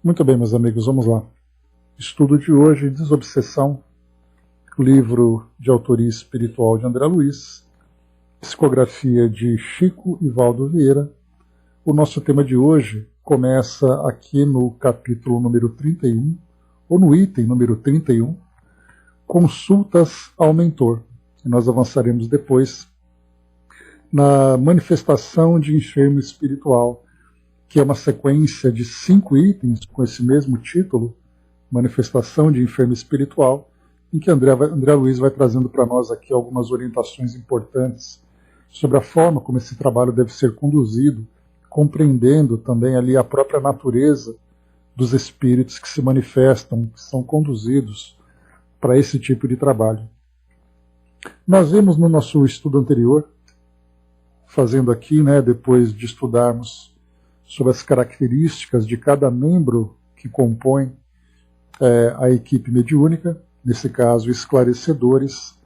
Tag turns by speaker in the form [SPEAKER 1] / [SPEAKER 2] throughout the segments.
[SPEAKER 1] Muito bem, meus amigos, vamos lá. Estudo de hoje, Desobsessão, livro de autoria espiritual de André Luiz, psicografia de Chico Ivaldo Vieira. O nosso tema de hoje começa aqui no capítulo número 31, ou no item número 31, Consultas ao Mentor. E nós avançaremos depois na manifestação de enfermo espiritual, que é uma sequência de 5 itens com esse mesmo título, Manifestação de Enfermo Espiritual, em que André Luiz vai trazendo para nós aqui algumas orientações importantes sobre a forma como esse trabalho deve ser conduzido, compreendendo também ali a própria natureza dos espíritos que se manifestam, que são conduzidos para esse tipo de trabalho. Nós vimos no nosso estudo anterior, fazendo aqui, depois de estudarmos sobre as características de cada membro que compõe a equipe mediúnica, nesse caso esclarecedores,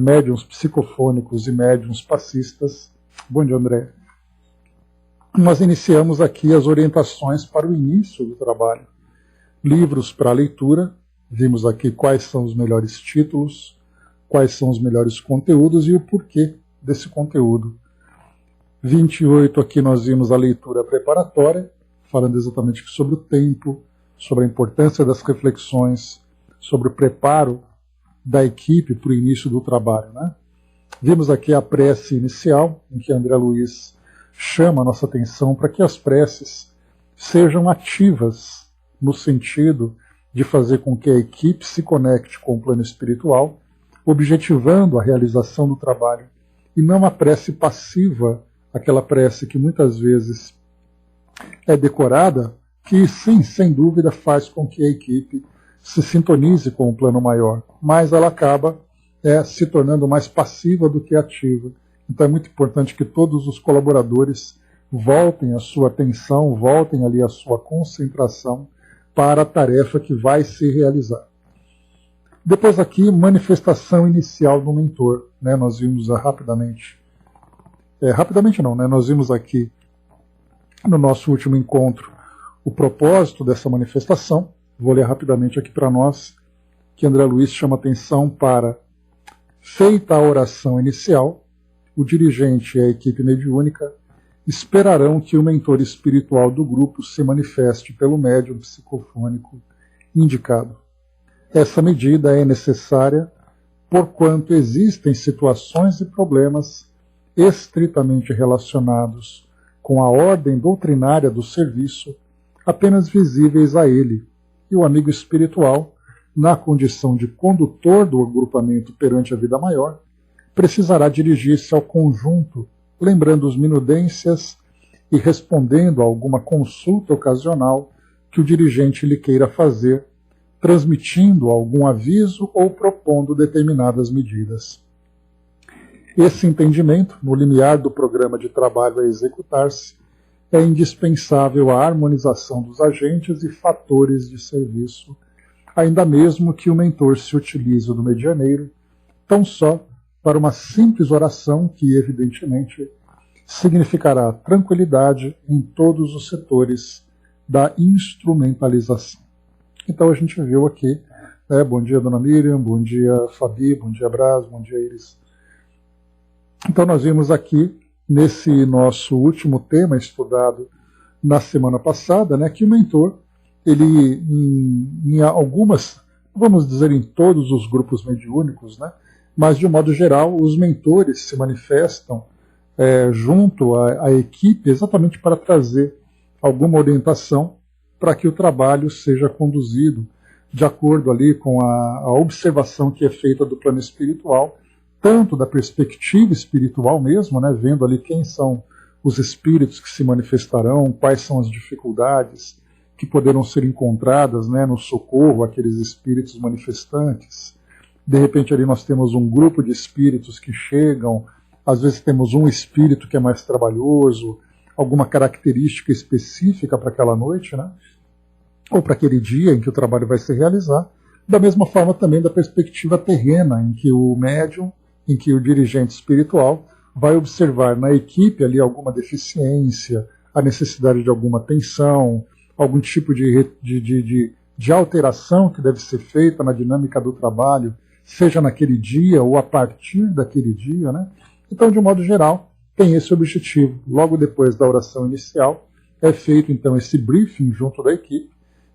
[SPEAKER 1] médiuns psicofônicos e médiuns passistas. Bom dia, André. Nós iniciamos aqui as orientações para o início do trabalho. Livros para leitura, vimos aqui quais são os melhores títulos, quais são os melhores conteúdos e o porquê desse conteúdo. 28 aqui nós vimos a leitura preparatória, falando exatamente sobre o tempo, sobre a importância das reflexões, sobre o preparo da equipe para o início do trabalho. Vimos aqui a prece inicial, em que André Luiz chama a nossa atenção para que as preces sejam ativas, no sentido de fazer com que a equipe se conecte com o plano espiritual, objetivando a realização do trabalho, e não a prece passiva, aquela prece que muitas vezes é decorada, que sim, sem dúvida faz com que a equipe se sintonize com o plano maior, mas ela acaba se tornando mais passiva do que ativa. Então é muito importante que todos os colaboradores voltem a sua atenção, voltem ali a sua concentração para a tarefa que vai se realizar. Depois aqui, manifestação inicial do mentor. Nós vimos rapidamente. Nós vimos aqui no nosso último encontro o propósito dessa manifestação. Vou ler rapidamente aqui para nós, que André Luiz chama atenção para: feita a oração inicial, o dirigente e a equipe mediúnica esperarão que o mentor espiritual do grupo se manifeste pelo médium psicofônico indicado. Essa medida é necessária porquanto existem situações e problemas estritamente relacionados com a ordem doutrinária do serviço, apenas visíveis a ele, e o amigo espiritual, na condição de condutor do agrupamento perante a vida maior, precisará dirigir-se ao conjunto, lembrando as minudências e respondendo a alguma consulta ocasional que o dirigente lhe queira fazer, transmitindo algum aviso ou propondo determinadas medidas. Esse entendimento, no limiar do programa de trabalho a executar-se, é indispensável à harmonização dos agentes e fatores de serviço, ainda mesmo que o mentor se utilize do medianeiro, tão só para uma simples oração que, evidentemente, significará tranquilidade em todos os setores da instrumentalização. Então a gente viu aqui, bom dia Dona Miriam, bom dia Fabi, bom dia Braz, bom dia Iris. Então nós vimos aqui, nesse nosso último tema estudado na semana passada, que o mentor, ele em algumas, vamos dizer em todos os grupos mediúnicos, mas de um modo geral os mentores se manifestam junto à equipe exatamente para trazer alguma orientação para que o trabalho seja conduzido de acordo ali com a observação que é feita do plano espiritual, tanto da perspectiva espiritual mesmo, vendo ali quem são os espíritos que se manifestarão, quais são as dificuldades que poderão ser encontradas no socorro àqueles espíritos manifestantes. De repente ali nós temos um grupo de espíritos que chegam, às vezes temos um espírito que é mais trabalhoso, alguma característica específica para aquela noite, ou para aquele dia em que o trabalho vai se realizar. Da mesma forma também da perspectiva terrena, em que o médium, em que o dirigente espiritual vai observar na equipe ali alguma deficiência, a necessidade de alguma atenção, algum tipo de alteração que deve ser feita na dinâmica do trabalho, seja naquele dia ou a partir daquele dia, né? Então, de um modo geral, tem esse objetivo. Logo depois da oração inicial, é feito então esse briefing junto da equipe,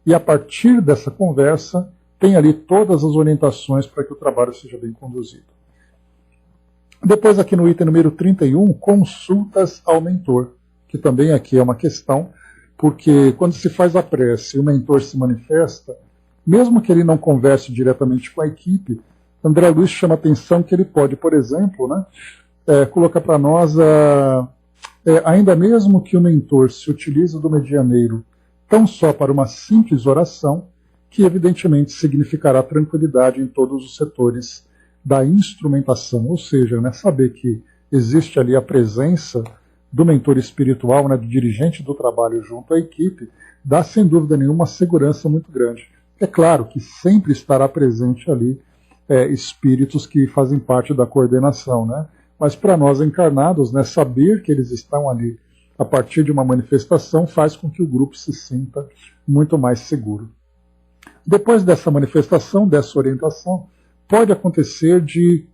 [SPEAKER 1] e a partir dessa conversa, tem ali todas as orientações para que o trabalho seja bem conduzido. Depois, aqui no item número 31, consultas ao mentor, que também aqui é uma questão, porque quando se faz a prece e o mentor se manifesta, mesmo que ele não converse diretamente com a equipe, André Luiz chama a atenção que ele pode, por exemplo, né, colocar para nós, ainda mesmo que o mentor se utilize do medianeiro tão só para uma simples oração, que evidentemente significará tranquilidade em todos os setores da instrumentação, ou seja, né, saber que existe ali a presença do mentor espiritual, né, do dirigente do trabalho junto à equipe, dá sem dúvida nenhuma uma segurança muito grande. É claro que sempre estará presente ali espíritos que fazem parte da coordenação, né? Mas para nós encarnados, né, saber que eles estão ali a partir de uma manifestação faz com que o grupo se sinta muito mais seguro. Depois dessa manifestação, dessa orientação, pode acontecer de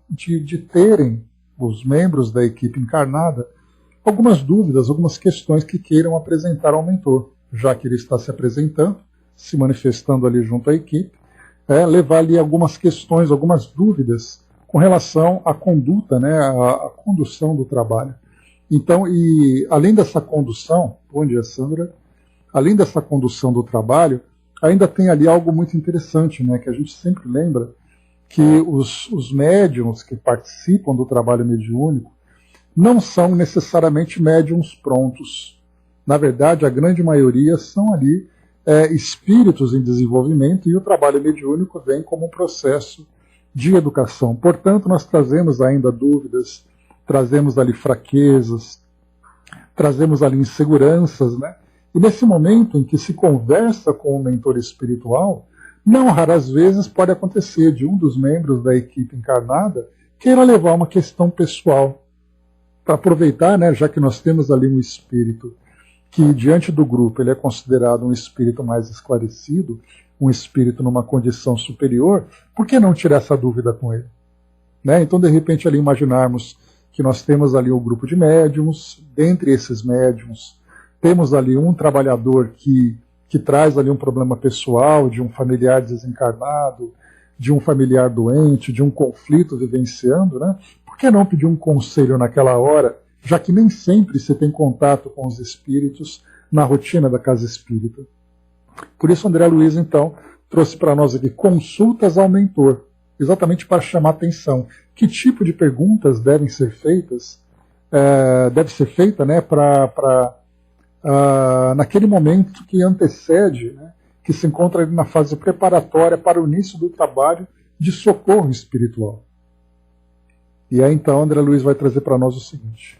[SPEAKER 1] terem os membros da equipe encarnada algumas dúvidas, algumas questões que queiram apresentar ao mentor, já que ele está se apresentando, se manifestando ali junto à equipe, levar ali algumas questões, algumas dúvidas com relação à conduta, né, à condução do trabalho. Então, e além dessa condução, bom dia, Sandra, além dessa condução do trabalho, ainda tem ali algo muito interessante, né, que a gente sempre lembra, que os médiuns que participam do trabalho mediúnico não são necessariamente médiuns prontos. Na verdade, a grande maioria são ali espíritos em desenvolvimento, e o trabalho mediúnico vem como um processo de educação. Portanto, nós trazemos ainda dúvidas, trazemos ali fraquezas, trazemos ali inseguranças, né? E nesse momento em que se conversa com o mentor espiritual, não raras vezes pode acontecer de um dos membros da equipe encarnada queira levar uma questão pessoal, para aproveitar, né, já que nós temos ali um espírito que diante do grupo ele é considerado um espírito mais esclarecido, um espírito numa condição superior, por que não tirar essa dúvida com ele? Né? Então, de repente, ali imaginarmos que nós temos ali um grupo de médiums, dentre esses médiums, temos ali um trabalhador que traz ali um problema pessoal, de um familiar desencarnado, de um familiar doente, de um conflito vivenciando, né? Por que não pedir um conselho naquela hora, já que nem sempre se tem contato com os espíritos na rotina da casa espírita? Por isso, André Luiz, então, trouxe para nós aqui consultas ao mentor, exatamente para chamar atenção. Que tipo de perguntas devem ser feitas? Deve ser feita, né, naquele momento que antecede, né, que se encontra ali na fase preparatória para o início do trabalho de socorro espiritual. E aí, então, André Luiz vai trazer para nós o seguinte.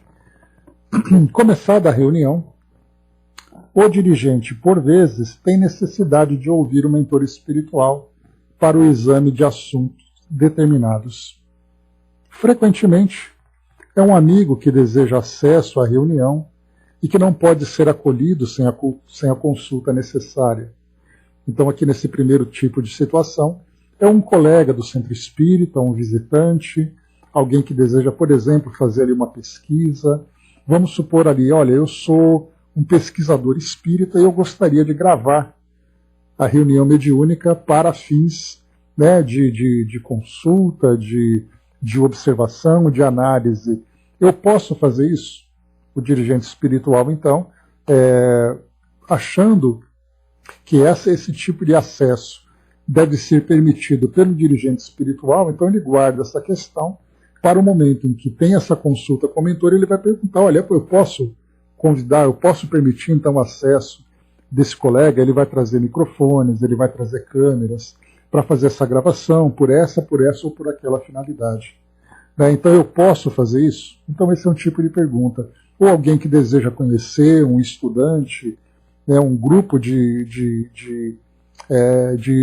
[SPEAKER 1] Começada a reunião, o dirigente, por vezes, tem necessidade de ouvir o mentor espiritual para o exame de assuntos determinados. Frequentemente, é um amigo que deseja acesso à reunião e que não pode ser acolhido sem a consulta necessária. Então, aqui nesse primeiro tipo de situação, é um colega do centro espírita, um visitante, alguém que deseja, por exemplo, fazer ali uma pesquisa. Vamos supor ali, olha, eu sou um pesquisador espírita e eu gostaria de gravar a reunião mediúnica para fins, né, de consulta, de observação, de análise. Eu posso fazer isso? O dirigente espiritual, então, achando que esse tipo de acesso deve ser permitido pelo dirigente espiritual, então ele guarda essa questão para o momento em que tem essa consulta com o mentor, ele vai perguntar, olha, eu posso convidar, eu posso permitir então o acesso desse colega, ele vai trazer microfones, ele vai trazer câmeras para fazer essa gravação por essa ou por aquela finalidade. Então eu posso fazer isso? Então esse é um tipo de pergunta. Ou alguém que deseja conhecer, um estudante, né, um grupo de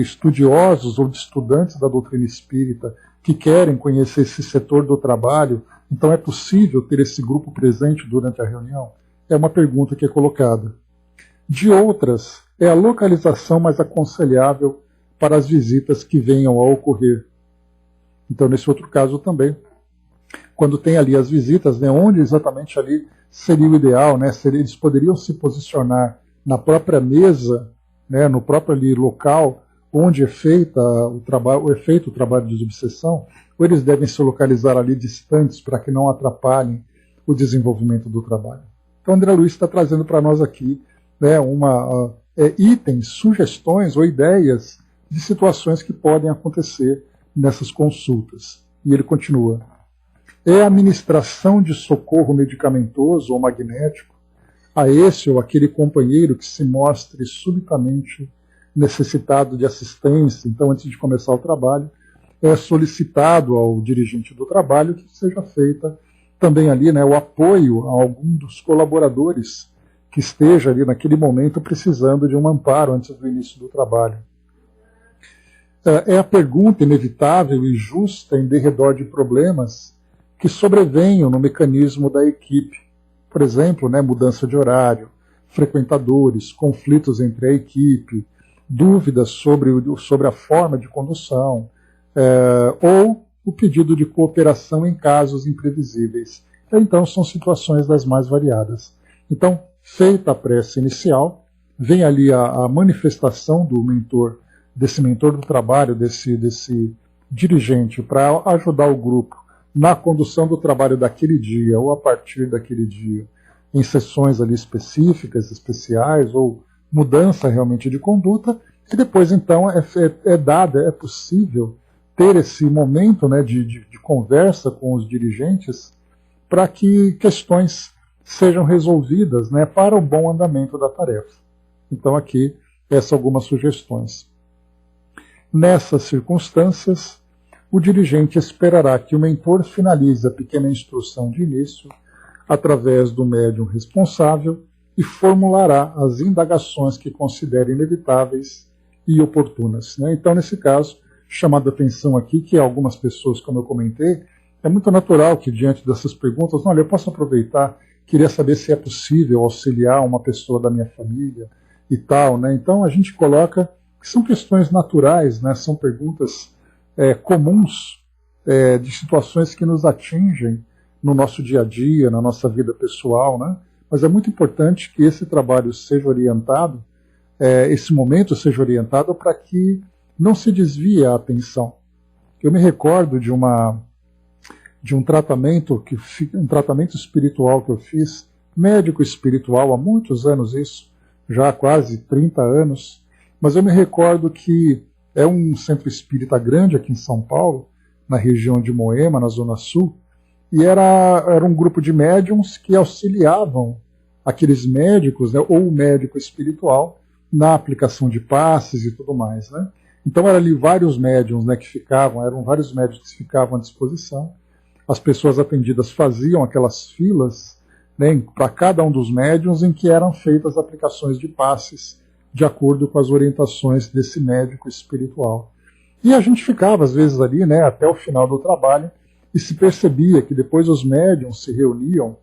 [SPEAKER 1] estudiosos ou de estudantes da doutrina espírita que querem conhecer esse setor do trabalho, então é possível ter esse grupo presente durante a reunião? É uma pergunta que é colocada. De outras, é a localização mais aconselhável para as visitas que venham a ocorrer. Então, nesse outro caso também, quando tem ali as visitas, né, onde exatamente ali seria o ideal, né, eles poderiam se posicionar na própria mesa, né, no próprio ali local onde é feito o trabalho de desobsessão, ou eles devem se localizar ali distantes para que não atrapalhem o desenvolvimento do trabalho. Então, André Luiz está trazendo para nós aqui, né, itens, sugestões ou ideias de situações que podem acontecer nessas consultas. E ele continua. É a administração de socorro medicamentoso ou magnético a esse ou aquele companheiro que se mostre subitamente necessitado de assistência. Então, antes de começar o trabalho, é solicitado ao dirigente do trabalho que seja feita também ali, né, o apoio a algum dos colaboradores que esteja ali naquele momento precisando de um amparo antes do início do trabalho. É a pergunta inevitável e justa em derredor de problemas que sobrevenham no mecanismo da equipe. Por exemplo, né, mudança de horário, frequentadores, conflitos entre a equipe, dúvidas sobre a forma de condução, ou o pedido de cooperação em casos imprevisíveis. Então, são situações das mais variadas. Então, feita a prece inicial, vem ali a manifestação do mentor, desse mentor do trabalho, desse dirigente, para ajudar o grupo na condução do trabalho daquele dia, ou a partir daquele dia, em sessões ali específicas, especiais, ou mudança realmente de conduta, e depois, então, é possível ter esse momento, né, de conversa com os dirigentes para que questões sejam resolvidas, né, para o bom andamento da tarefa. Então, aqui, essas algumas sugestões. Nessas circunstâncias, o dirigente esperará que o mentor finalize a pequena instrução de início através do médium responsável e formulará as indagações que considere inevitáveis e oportunas. Né? Então, nesse caso, chamado a atenção aqui que algumas pessoas, como eu comentei, é muito natural que diante dessas perguntas, olha, eu posso aproveitar, queria saber se é possível auxiliar uma pessoa da minha família e tal. Né? Então, a gente coloca que são questões naturais, né? São perguntas comuns de situações que nos atingem no nosso dia a dia, na nossa vida pessoal, né? Mas é muito importante que esse trabalho seja orientado, esse momento seja orientado para que não se desvie a atenção. Eu me recordo de um tratamento espiritual que eu fiz, médico espiritual, há muitos anos isso, já há quase 30 anos, mas eu me recordo que é um centro espírita grande aqui em São Paulo, na região de Moema, na Zona Sul, e era um grupo de médiums que auxiliavam aqueles médicos, né, ou o médico espiritual, na aplicação de passes e tudo mais. Né? Então eram ali vários médiums, né, eram vários médiums que ficavam à disposição. As pessoas atendidas faziam aquelas filas, né, para cada um dos médiums em que eram feitas aplicações de passes de acordo com as orientações desse médico espiritual. E a gente ficava, às vezes, ali, né, até o final do trabalho, e se percebia que depois os médiums se reuniam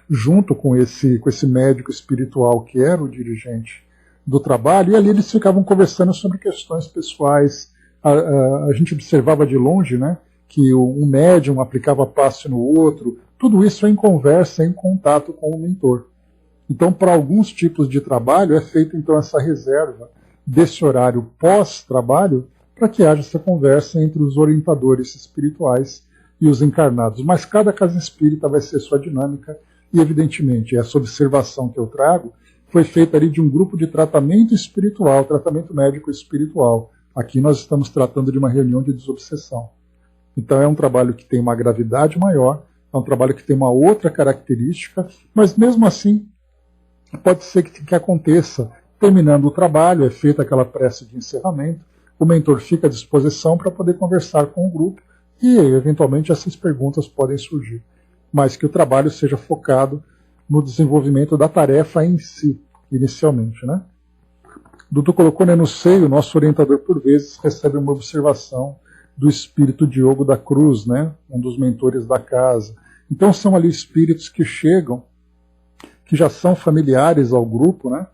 [SPEAKER 1] junto com esse médico espiritual que era o dirigente do trabalho, e ali eles ficavam conversando sobre questões pessoais. A gente observava de longe, né, que um médium aplicava passe no outro, tudo isso em conversa, em contato com o mentor. Então, para alguns tipos de trabalho, é feita então essa reserva desse horário pós-trabalho para que haja essa conversa entre os orientadores espirituais e os encarnados. Mas cada casa espírita vai ser sua dinâmica e, evidentemente, essa observação que eu trago foi feita ali de um grupo de tratamento espiritual, tratamento médico espiritual. Aqui nós estamos tratando de uma reunião de desobsessão. Então é um trabalho que tem uma gravidade maior, é um trabalho que tem uma outra característica, mas mesmo assim pode ser que aconteça. Terminando o trabalho, é feita aquela prece de encerramento, o mentor fica à disposição para poder conversar com o grupo e, eventualmente, essas perguntas podem surgir. Mas que o trabalho seja focado no desenvolvimento da tarefa em si, inicialmente. Né? Dudu colocou, né, no seio, o nosso orientador, por vezes, recebe uma observação do espírito Diogo da Cruz, né, um dos mentores da casa. Então são ali espíritos que chegam, que já são familiares ao grupo, né,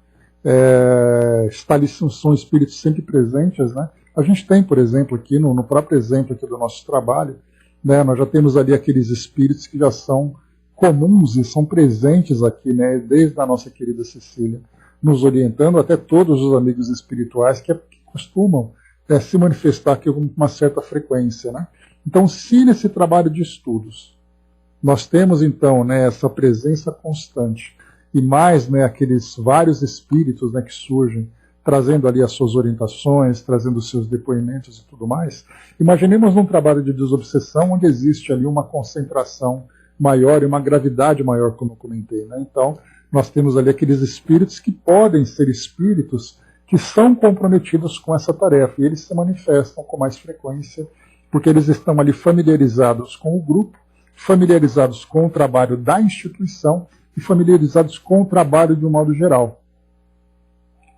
[SPEAKER 1] são espíritos sempre presentes, né? A gente tem, por exemplo, aqui no próprio exemplo aqui do nosso trabalho, né, nós já temos ali aqueles espíritos que já são comuns e são presentes aqui, né, desde a nossa querida Cecília, nos orientando, até todos os amigos espirituais que costumam se manifestar aqui com uma certa frequência, né? Então, se nesse trabalho de estudos nós temos, então, né, essa presença constante e mais, né, aqueles vários espíritos, né, que surgem, trazendo ali as suas orientações, trazendo os seus depoimentos e tudo mais, imaginemos um trabalho de desobsessão onde existe ali uma concentração maior e uma gravidade maior, como eu comentei, né? Então, nós temos ali aqueles espíritos que podem ser espíritos que são comprometidos com essa tarefa, e eles se manifestam com mais frequência, porque eles estão ali familiarizados com o grupo, familiarizados com o trabalho da instituição e familiarizados com o trabalho de um modo geral,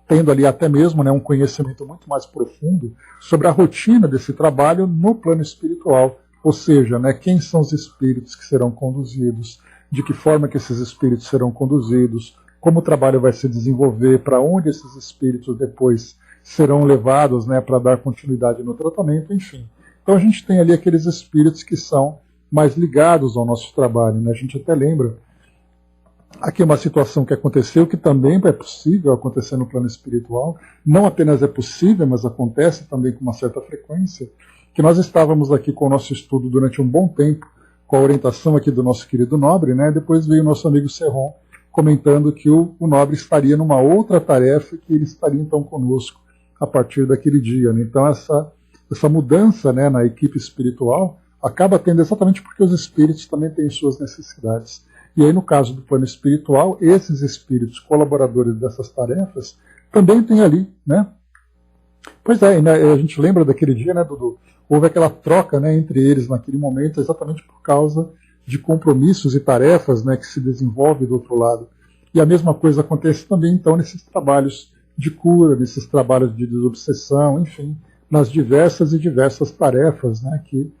[SPEAKER 1] tendo ali até mesmo, né, um conhecimento muito mais profundo sobre a rotina desse trabalho no plano espiritual, ou seja, né, quem são os espíritos que serão conduzidos, de que forma que esses espíritos serão conduzidos, como o trabalho vai se desenvolver, para onde esses espíritos depois serão levados, né, para dar continuidade no tratamento, enfim. Então a gente tem ali aqueles espíritos que são mais ligados ao nosso trabalho, né? A gente até lembra aqui uma situação que aconteceu, que também é possível acontecer no plano espiritual, não apenas é possível, mas acontece também com uma certa frequência, que nós estávamos aqui com o nosso estudo durante um bom tempo, com a orientação aqui do nosso querido Nobre, né? Depois veio o nosso amigo Serron comentando que o Nobre estaria numa outra tarefa e que ele estaria então conosco a partir daquele dia, né? Então essa mudança, né, na equipe espiritual acaba tendo exatamente porque os espíritos também têm suas necessidades. E aí, no caso do plano espiritual, esses espíritos colaboradores dessas tarefas também têm ali, né? Pois é, né, a gente lembra daquele dia, né, Dudu? Houve aquela troca, né, entre eles naquele momento, exatamente por causa de compromissos e tarefas, né, que se desenvolvem do outro lado. E a mesma coisa acontece também, então, nesses trabalhos de cura, nesses trabalhos de desobsessão, enfim, nas diversas e diversas tarefas, né, que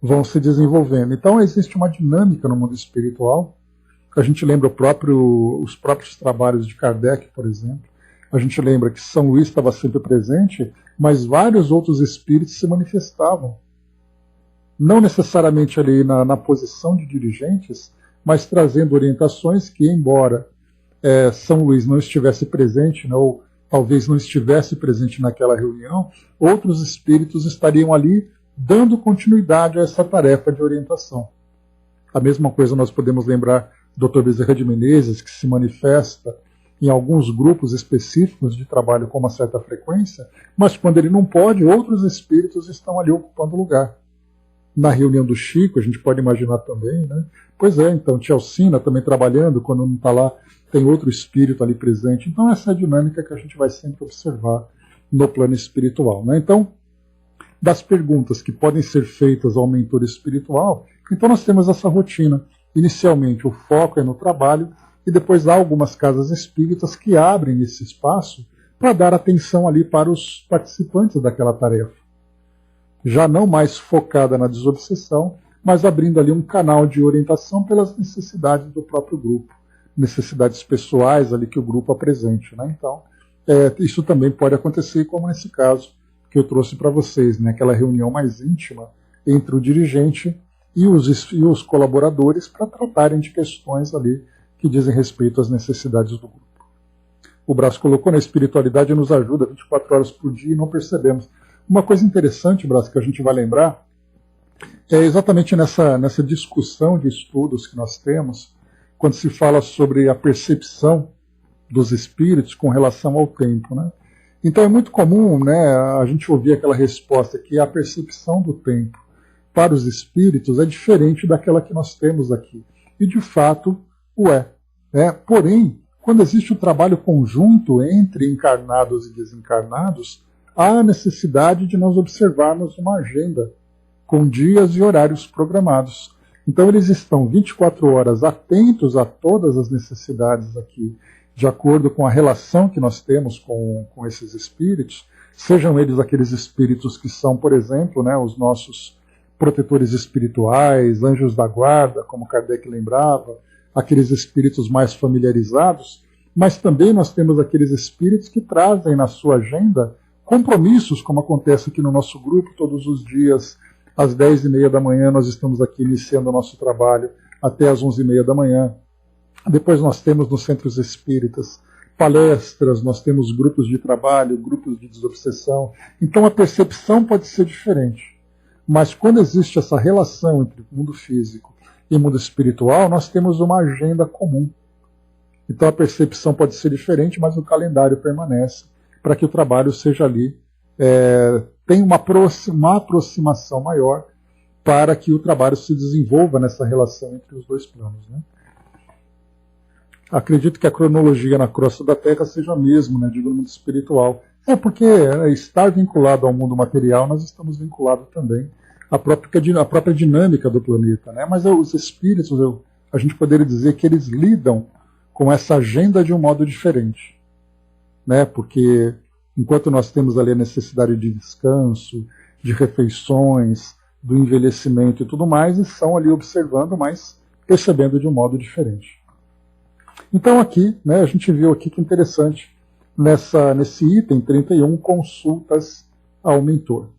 [SPEAKER 1] vão se desenvolvendo. Então existe uma dinâmica no mundo espiritual. A gente lembra os próprios trabalhos de Kardec, por exemplo. A gente lembra que São Luís estava sempre presente, mas vários outros espíritos se manifestavam. Não necessariamente ali na posição de dirigentes, mas trazendo orientações que, embora São Luís não estivesse presente, né, ou talvez não estivesse presente naquela reunião, outros espíritos estariam ali dando continuidade a essa tarefa de orientação. A mesma coisa nós podemos lembrar do Dr. Bezerra de Menezes, que se manifesta em alguns grupos específicos de trabalho com uma certa frequência, mas quando ele não pode, outros espíritos estão ali ocupando lugar. Na reunião do Chico, a gente pode imaginar também, né? Pois é, então, Tia Alcina também trabalhando, quando não está lá, tem outro espírito ali presente. Então essa é a dinâmica que a gente vai sempre observar no plano espiritual, né? Então, das perguntas que podem ser feitas ao mentor espiritual, então nós temos essa rotina. Inicialmente o foco é no trabalho e depois há algumas casas espíritas que abrem esse espaço para dar atenção ali para os participantes daquela tarefa. Já não mais focada na desobsessão, mas abrindo ali um canal de orientação pelas necessidades do próprio grupo, necessidades pessoais ali que o grupo apresente, né? Então, isso também pode acontecer, como nesse caso que eu trouxe para vocês, né? Aquela reunião mais íntima entre o dirigente e os colaboradores para tratarem de questões ali que dizem respeito às necessidades do grupo. O Brás colocou, na espiritualidade nos ajuda 24 horas por dia e não percebemos. Uma coisa interessante, Brás, que a gente vai lembrar, é exatamente nessa discussão de estudos que nós temos, quando se fala sobre a percepção dos espíritos com relação ao tempo, né? Então é muito comum, né, a gente ouvir aquela resposta que a percepção do tempo para os espíritos é diferente daquela que nós temos aqui. E de fato o é. Porém, quando existe o trabalho conjunto entre encarnados e desencarnados, há a necessidade de nós observarmos uma agenda com dias e horários programados. Então eles estão 24 horas atentos a todas as necessidades aqui, de acordo com a relação que nós temos com esses espíritos, sejam eles aqueles espíritos que são, por exemplo, né, os nossos protetores espirituais, anjos da guarda, como Kardec lembrava, aqueles espíritos mais familiarizados, mas também nós temos aqueles espíritos que trazem na sua agenda compromissos, como acontece aqui no nosso grupo todos os dias, às 10h30 da manhã nós estamos aqui iniciando o nosso trabalho, até às 11h30 da manhã. Depois nós temos nos centros espíritas palestras, nós temos grupos de trabalho, grupos de desobsessão. Então a percepção pode ser diferente. Mas quando existe essa relação entre mundo físico e mundo espiritual, nós temos uma agenda comum. Então a percepção pode ser diferente, mas o calendário permanece para que o trabalho seja ali, tenha uma aproximação maior para que o trabalho se desenvolva nessa relação entre os dois planos, né? Acredito que a cronologia na crosta da Terra seja a mesma, né, digo, no mundo espiritual. Porque estar vinculado ao mundo material, nós estamos vinculados também à própria dinâmica do planeta, né? Mas os espíritos, a gente poderia dizer que eles lidam com essa agenda de um modo diferente, né? Porque enquanto nós temos ali a necessidade de descanso, de refeições, do envelhecimento e tudo mais, eles estão ali observando, mas percebendo de um modo diferente. Então aqui, né, a gente viu aqui que interessante, nesse item 31, consultas ao mentor.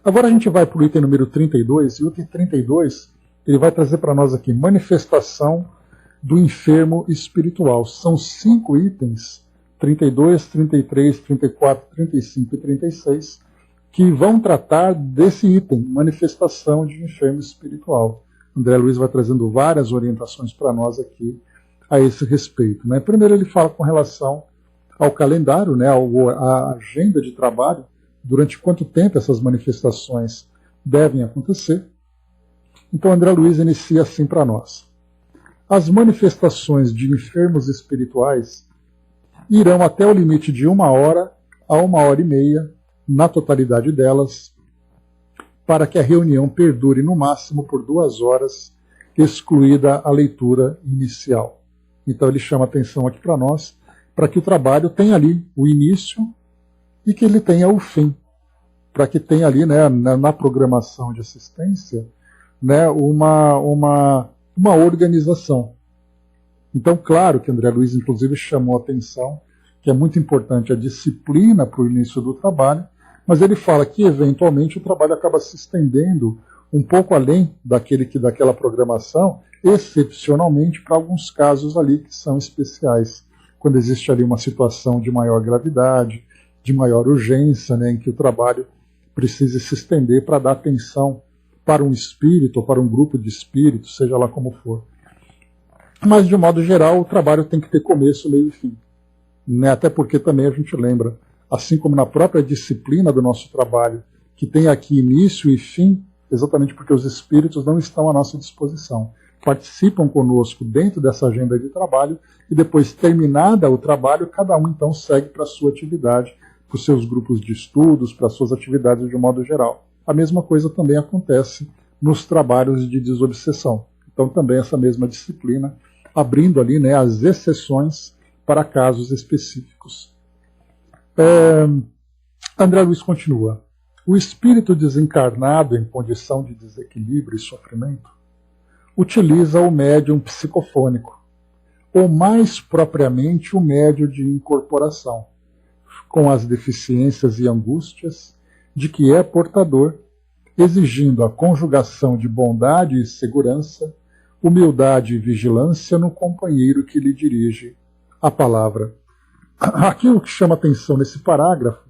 [SPEAKER 1] Agora a gente vai para o item número 32, e o item 32 ele vai trazer para nós aqui manifestação do enfermo espiritual. São 5 itens, 32, 33, 34, 35 e 36, que vão tratar desse item, manifestação de enfermo espiritual. André Luiz vai trazendo várias orientações para nós aqui a esse respeito, né? Primeiro ele fala com relação ao calendário, né, à agenda de trabalho, durante quanto tempo essas manifestações devem acontecer. Então André Luiz inicia assim para nós. As manifestações de enfermos espirituais irão até o limite de 1 hora a 1h30, na totalidade delas, para que a reunião perdure no máximo por 2 horas, excluída a leitura inicial. Então ele chama atenção aqui para nós, para que o trabalho tenha ali o início e que ele tenha o fim. Para que tenha ali, né, na programação de assistência, né, uma organização. Então, claro que André Luiz, inclusive, chamou a atenção que é muito importante a disciplina para o início do trabalho, mas ele fala que, eventualmente, o trabalho acaba se estendendo um pouco além daquela programação, excepcionalmente para alguns casos ali que são especiais, quando existe ali uma situação de maior gravidade, de maior urgência, né, em que o trabalho precisa se estender para dar atenção para um espírito ou para um grupo de espíritos, seja lá como for. Mas, de modo geral, o trabalho tem que ter começo, meio e fim, né? Até porque também a gente lembra, assim como na própria disciplina do nosso trabalho, que tem aqui início e fim, exatamente porque os espíritos não estão à nossa disposição. Participam conosco dentro dessa agenda de trabalho e depois, terminada o trabalho, cada um então segue para a sua atividade, para os seus grupos de estudos, para as suas atividades de um modo geral. A mesma coisa também acontece nos trabalhos de desobsessão. Então também essa mesma disciplina, abrindo ali, né, as exceções para casos específicos. André Luiz continua. O espírito desencarnado em condição de desequilíbrio e sofrimento utiliza o médium psicofônico, ou mais propriamente o médium de incorporação, com as deficiências e angústias de que é portador, exigindo a conjugação de bondade e segurança, humildade e vigilância no companheiro que lhe dirige a palavra. Aqui o que chama atenção nesse parágrafo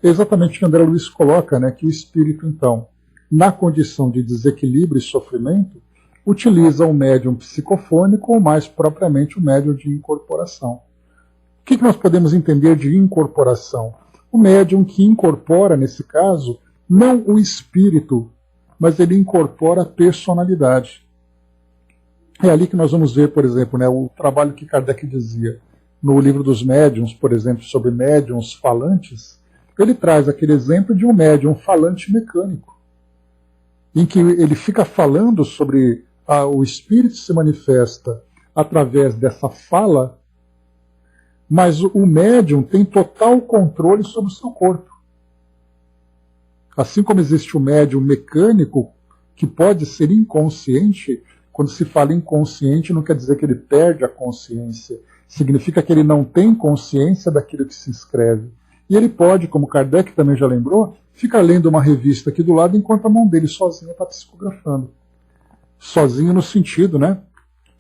[SPEAKER 1] é exatamente o que André Luiz coloca, né, que o espírito, então, na condição de desequilíbrio e sofrimento, utiliza o médium psicofônico ou mais propriamente o médium de incorporação. O que nós podemos entender de incorporação? O médium que incorpora, nesse caso, não o espírito, mas ele incorpora a personalidade. É ali que nós vamos ver, por exemplo, né, o trabalho que Kardec dizia no livro dos médiuns, por exemplo, sobre médiuns falantes. Ele traz aquele exemplo de um médium falante mecânico, em que ele fica falando sobre o espírito se manifesta através dessa fala, mas o médium tem total controle sobre o seu corpo. Assim como existe o médium mecânico, que pode ser inconsciente, quando se fala inconsciente não quer dizer que ele perde a consciência, Significa que ele não tem consciência daquilo que se escreve. E ele pode, como Kardec também já lembrou, ficar lendo uma revista aqui do lado enquanto a mão dele sozinha está psicografando. Sozinho no sentido, né,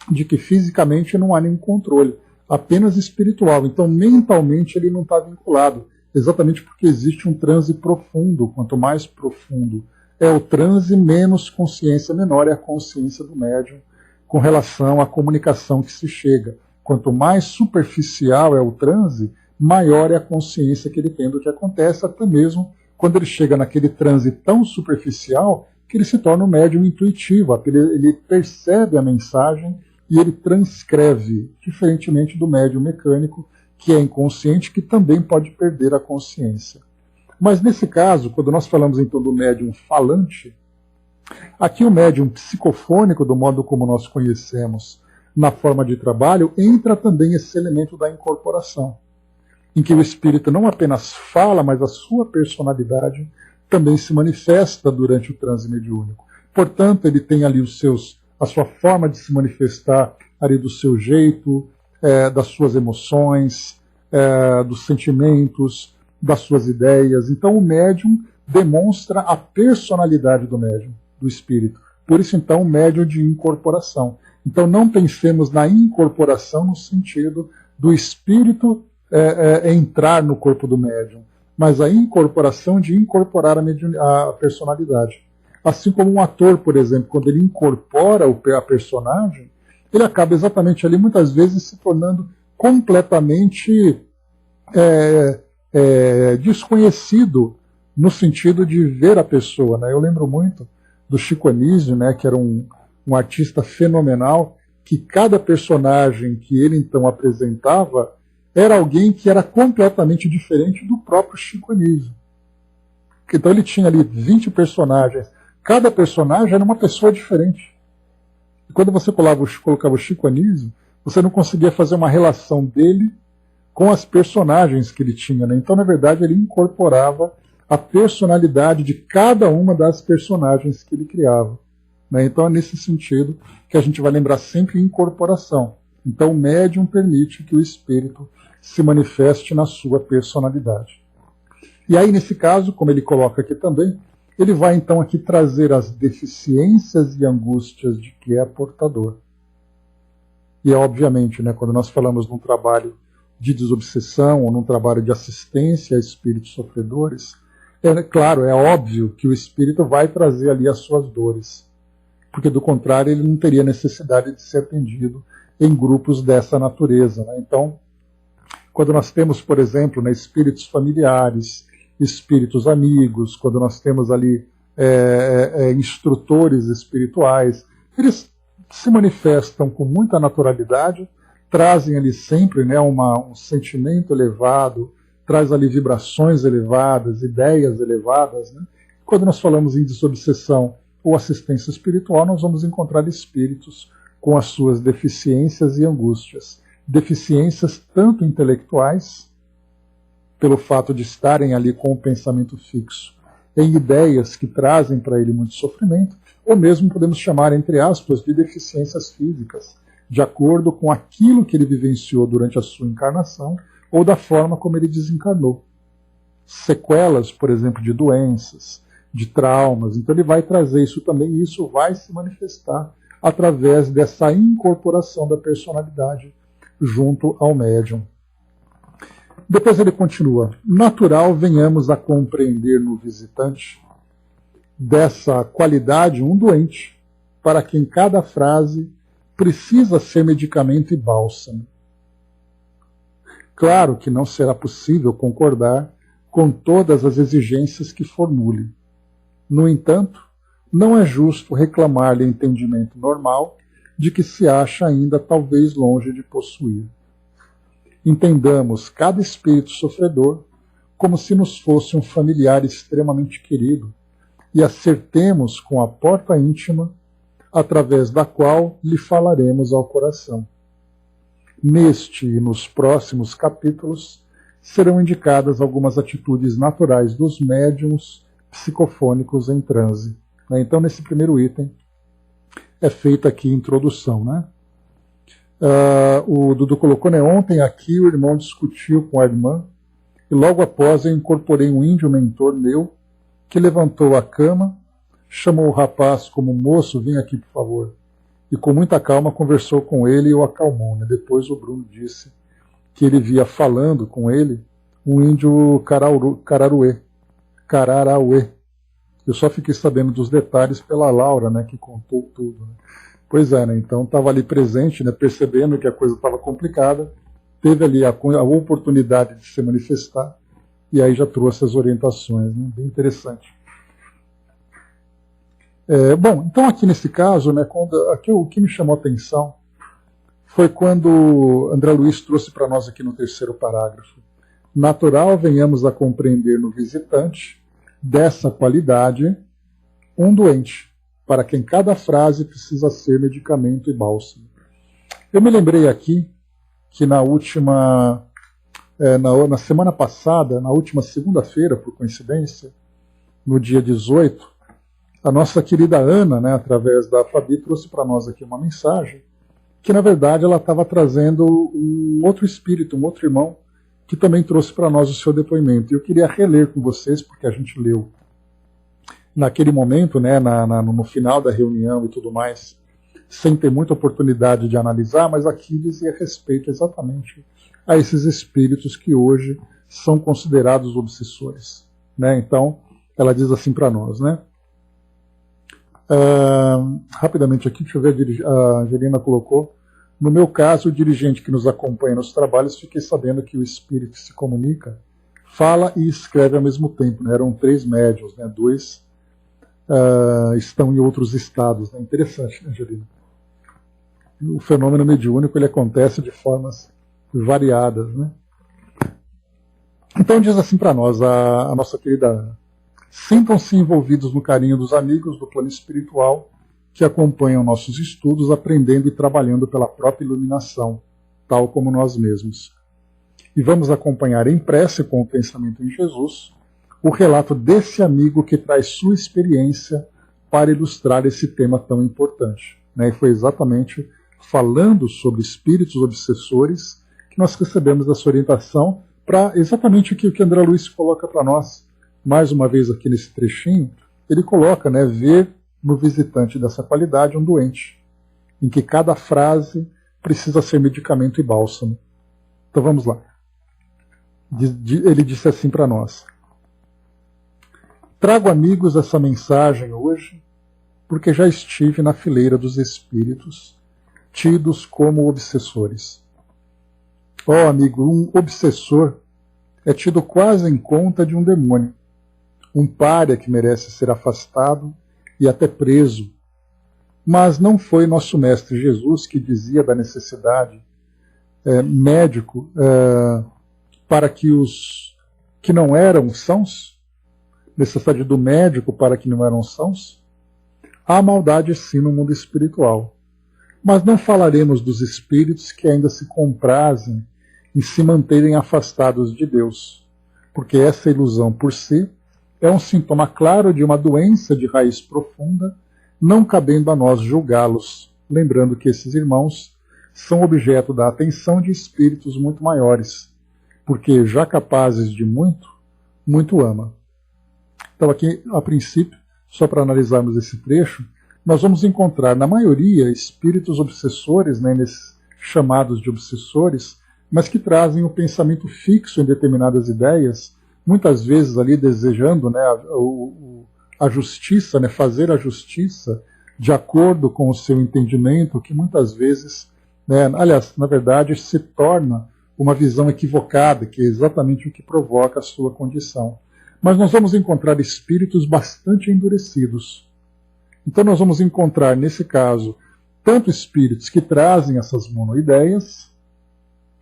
[SPEAKER 1] de que fisicamente não há nenhum controle, apenas espiritual. Então, mentalmente ele não está vinculado, exatamente porque existe um transe profundo. Quanto mais profundo é o transe, menos consciência, menor é a consciência do médium com relação à comunicação que se chega. Quanto mais superficial é o transe, maior é a consciência que ele tem do que acontece, até mesmo quando ele chega naquele transe tão superficial que ele se torna um médium intuitivo, ele percebe a mensagem e ele transcreve, diferentemente do médium mecânico, que é inconsciente, que também pode perder a consciência. Mas nesse caso, quando nós falamos então do médium falante, aqui o médium psicofônico, do modo como nós conhecemos na forma de trabalho, entra também esse elemento da incorporação, em que o espírito não apenas fala, mas a sua personalidade também se manifesta durante o transe mediúnico. Portanto, ele tem ali a sua forma de se manifestar ali do seu jeito, das suas emoções, dos sentimentos, das suas ideias. Então o médium demonstra a personalidade do médium, do espírito. Por isso, então, o médium de incorporação. Então não pensemos na incorporação no sentido do espírito entrar no corpo do médium, mas a incorporação de incorporar a personalidade. Assim como um ator, por exemplo, quando ele incorpora a personagem, ele acaba exatamente ali, muitas vezes, se tornando completamente desconhecido no sentido de ver a pessoa, né? Eu lembro muito do Chico Anísio, né, que era um artista fenomenal, que cada personagem que ele então apresentava era alguém que era completamente diferente do próprio Chico Anísio. Então ele tinha ali 20 personagens, cada personagem era uma pessoa diferente. E quando você colocava o Chico Anísio, você não conseguia fazer uma relação dele com as personagens que ele tinha, né? Então, na verdade, ele incorporava a personalidade de cada uma das personagens que ele criava, né? Então é nesse sentido que a gente vai lembrar sempre incorporação. Então o médium permite que o espírito se manifeste na sua personalidade. E aí, nesse caso, como ele coloca aqui também, ele vai então aqui trazer as deficiências e angústias de que é portador. E é obviamente, né, quando nós falamos num trabalho de desobsessão ou num trabalho de assistência a espíritos sofredores, claro, é óbvio que o espírito vai trazer ali as suas dores, porque do contrário ele não teria necessidade de ser atendido em grupos dessa natureza, né? Então, quando nós temos, por exemplo, né, espíritos familiares, espíritos amigos, quando nós temos ali instrutores espirituais, eles se manifestam com muita naturalidade, trazem ali sempre, né, um sentimento elevado, traz ali vibrações elevadas, ideias elevadas, né? Quando nós falamos em desobsessão ou assistência espiritual, nós vamos encontrar espíritos com as suas deficiências e angústias. Deficiências tanto intelectuais, pelo fato de estarem ali com o pensamento fixo em ideias que trazem para ele muito sofrimento, ou mesmo podemos chamar, entre aspas, de deficiências físicas, de acordo com aquilo que ele vivenciou durante a sua encarnação ou da forma como ele desencarnou. Sequelas, por exemplo, de doenças, de traumas. Então ele vai trazer isso também, e isso vai se manifestar através dessa incorporação da personalidade junto ao médium. Depois ele continua: natural venhamos a compreender no visitante dessa qualidade um doente, para quem cada frase precisa ser medicamento e bálsamo. Claro que não será possível concordar com todas as exigências que formule. No entanto, não é justo reclamar-lhe entendimento normal de que se acha ainda talvez longe de possuir. Entendamos cada espírito sofredor como se nos fosse um familiar extremamente querido e acertemos com a porta íntima através da qual lhe falaremos ao coração. Neste e nos próximos capítulos serão indicadas algumas atitudes naturais dos médiuns psicofônicos em transe. Então, nesse primeiro item, é feita aqui a introdução, né? O Dudu colocou, né, ontem aqui o irmão discutiu com a irmã e logo após eu incorporei um índio mentor meu que levantou a cama, chamou o rapaz como moço, vem aqui por favor. E com muita calma conversou com ele e o acalmou. Né? Depois o Bruno disse que ele via falando com ele um índio Cararauê. Eu só fiquei sabendo dos detalhes pela Laura, né, que contou tudo. Né? Pois é, né, então estava ali presente, né, percebendo que a coisa estava complicada, teve ali a oportunidade de se manifestar e aí já trouxe as orientações. Né, bem interessante. Bom, então aqui nesse caso, né, aqui o que me chamou a atenção foi quando André Luiz trouxe para nós aqui no terceiro parágrafo. Natural venhamos a compreender no visitante, dessa qualidade, um doente, para quem cada frase precisa ser medicamento e bálsamo. Eu me lembrei aqui que na semana passada, na última segunda-feira, por coincidência, no dia 18, a nossa querida Ana, né, através da Fabi, trouxe para nós aqui uma mensagem que, na verdade, ela estava trazendo um outro espírito, um outro irmão, que também trouxe para nós o seu depoimento. E eu queria reler com vocês, porque a gente leu naquele momento, né, no final da reunião e tudo mais, sem ter muita oportunidade de analisar, mas aqui dizia respeito exatamente a esses espíritos que hoje são considerados obsessores. Né? Então, ela diz assim para nós, né? Rapidamente aqui, deixa eu ver, a Angelina colocou. No meu caso, o dirigente que nos acompanha nos trabalhos, fiquei sabendo que o espírito que se comunica fala e escreve ao mesmo tempo. Né? Eram 3 médiuns, né? 2 estão em outros estados. Né? Interessante, né, Angelina? O fenômeno mediúnico ele acontece de formas variadas. Né? Então diz assim para nós, a nossa querida Ana. Sintam-se envolvidos no carinho dos amigos do plano espiritual que acompanham nossos estudos, aprendendo e trabalhando pela própria iluminação, tal como nós mesmos. E vamos acompanhar em prece, com o pensamento em Jesus, o relato desse amigo que traz sua experiência para ilustrar esse tema tão importante. Né? E foi exatamente falando sobre espíritos obsessores que nós recebemos essa orientação para exatamente o que André Luiz coloca para nós. Mais uma vez aqui nesse trechinho, ele coloca, né, ver no visitante dessa qualidade um doente, em que cada frase precisa ser medicamento e bálsamo. Então vamos lá. Ele disse assim para nós. Trago, amigos, essa mensagem hoje, porque já estive na fileira dos espíritos, tidos como obsessores. Ó, amigo, um obsessor é tido quase em conta de um demônio. Um pária que merece ser afastado e até preso. Mas não foi nosso Mestre Jesus que dizia da necessidade médico para que os que não eram sãos? Necessidade do médico para que não eram sãos? Há maldade sim no mundo espiritual. Mas não falaremos dos espíritos que ainda se comprazem em se manterem afastados de Deus, porque essa ilusão por si é um sintoma claro de uma doença de raiz profunda, não cabendo a nós julgá-los, lembrando que esses irmãos são objeto da atenção de espíritos muito maiores, porque já capazes de muito, muito ama. Então aqui, a princípio, só para analisarmos esse trecho, nós vamos encontrar, na maioria, espíritos obsessores, né, nesses chamados de obsessores, mas que trazem o pensamento fixo em determinadas ideias, muitas vezes ali desejando, né, a justiça, né, fazer a justiça de acordo com o seu entendimento, que muitas vezes, né, aliás, na verdade, se torna uma visão equivocada, que é exatamente o que provoca a sua condição. Mas nós vamos encontrar espíritos bastante endurecidos. Então nós vamos encontrar, nesse caso, tanto espíritos que trazem essas monoideias,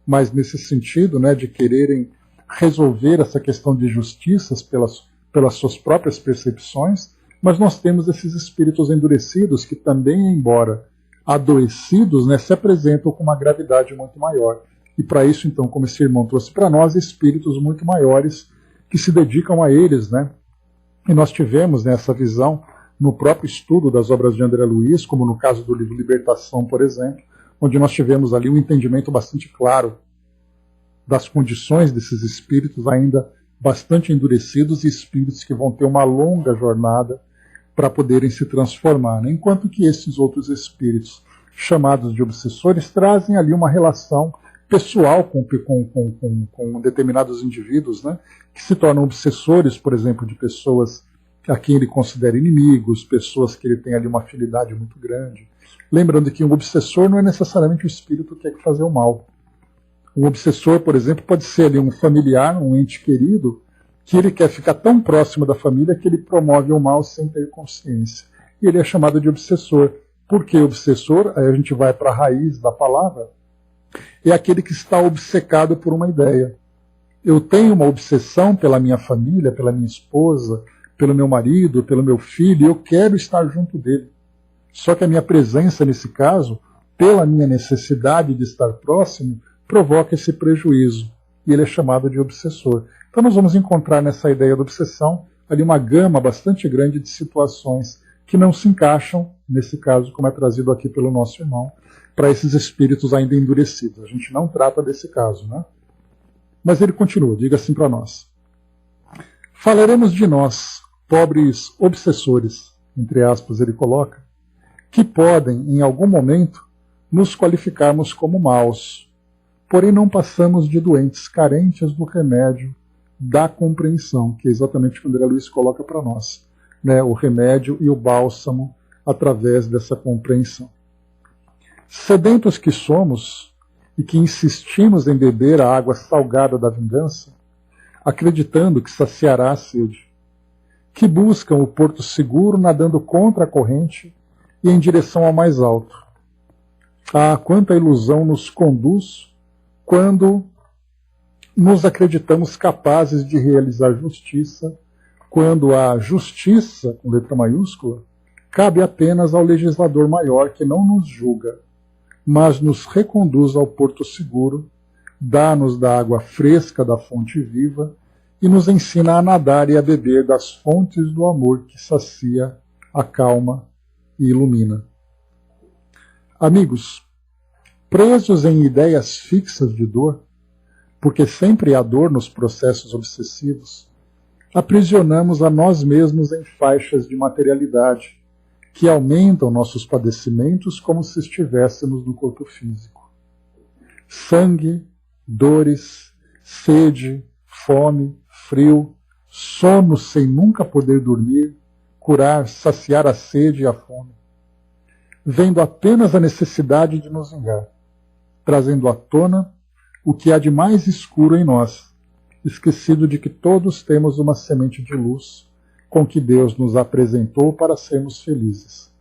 [SPEAKER 1] mas nesse sentido, né, de quererem resolver essa questão de justiças pelas suas próprias percepções, mas nós temos esses espíritos endurecidos que também, embora adoecidos, né, se apresentam com uma gravidade muito maior. E para isso, então, como esse irmão trouxe para nós, espíritos muito maiores que se dedicam a eles. Né? E nós tivemos, né, essa visão no próprio estudo das obras de André Luiz, como no caso do livro Libertação, por exemplo, onde nós tivemos ali um entendimento bastante claro das condições desses espíritos ainda bastante endurecidos e espíritos que vão ter uma longa jornada para poderem se transformar, né? Enquanto que esses outros espíritos, chamados de obsessores, trazem ali uma relação pessoal com determinados indivíduos, né? Que se tornam obsessores, por exemplo, de pessoas a quem ele considera inimigos, pessoas que ele tem ali uma afinidade muito grande. Lembrando que um obsessor não é necessariamente o espírito que quer fazer o mal. Um obsessor, por exemplo, pode ser ali um familiar, um ente querido, que ele quer ficar tão próximo da família que ele promove o mal sem ter consciência. E ele é chamado de obsessor. Por que obsessor? Aí a gente vai para a raiz da palavra. É aquele que está obcecado por uma ideia. Eu tenho uma obsessão pela minha família, pela minha esposa, pelo meu marido, pelo meu filho, e eu quero estar junto dele. Só que a minha presença, nesse caso, pela minha necessidade de estar próximo, provoca esse prejuízo. E ele é chamado de obsessor. Então nós vamos encontrar nessa ideia da obsessão ali uma gama bastante grande de situações que não se encaixam, nesse caso, como é trazido aqui pelo nosso irmão, para esses espíritos ainda endurecidos. A gente não trata desse caso, né? Mas ele continua, diga assim para nós. Falaremos de nós, pobres obsessores, entre aspas ele coloca, que podem, em algum momento, nos qualificarmos como maus, porém não passamos de doentes carentes do remédio da compreensão, que é exatamente o que o André Luiz coloca para nós, né? O remédio e o bálsamo através dessa compreensão. Sedentos que somos e que insistimos em beber a água salgada da vingança, acreditando que saciará a sede, que buscam o porto seguro nadando contra a corrente e em direção ao mais alto. Ah, quanta ilusão nos conduz quando nos acreditamos capazes de realizar justiça, quando a justiça, com letra maiúscula, cabe apenas ao legislador maior que não nos julga, mas nos reconduz ao porto seguro, dá-nos da água fresca da fonte viva e nos ensina a nadar e a beber das fontes do amor que sacia, acalma e ilumina. Amigos, presos em ideias fixas de dor, porque sempre há dor nos processos obsessivos, aprisionamos a nós mesmos em faixas de materialidade, que aumentam nossos padecimentos como se estivéssemos no corpo físico. Sangue, dores, sede, fome, frio, sono sem nunca poder dormir, curar, saciar a sede e a fome, vendo apenas a necessidade de nos vingar, trazendo à tona o que há de mais escuro em nós, esquecido de que todos temos uma semente de luz com que Deus nos apresentou para sermos felizes.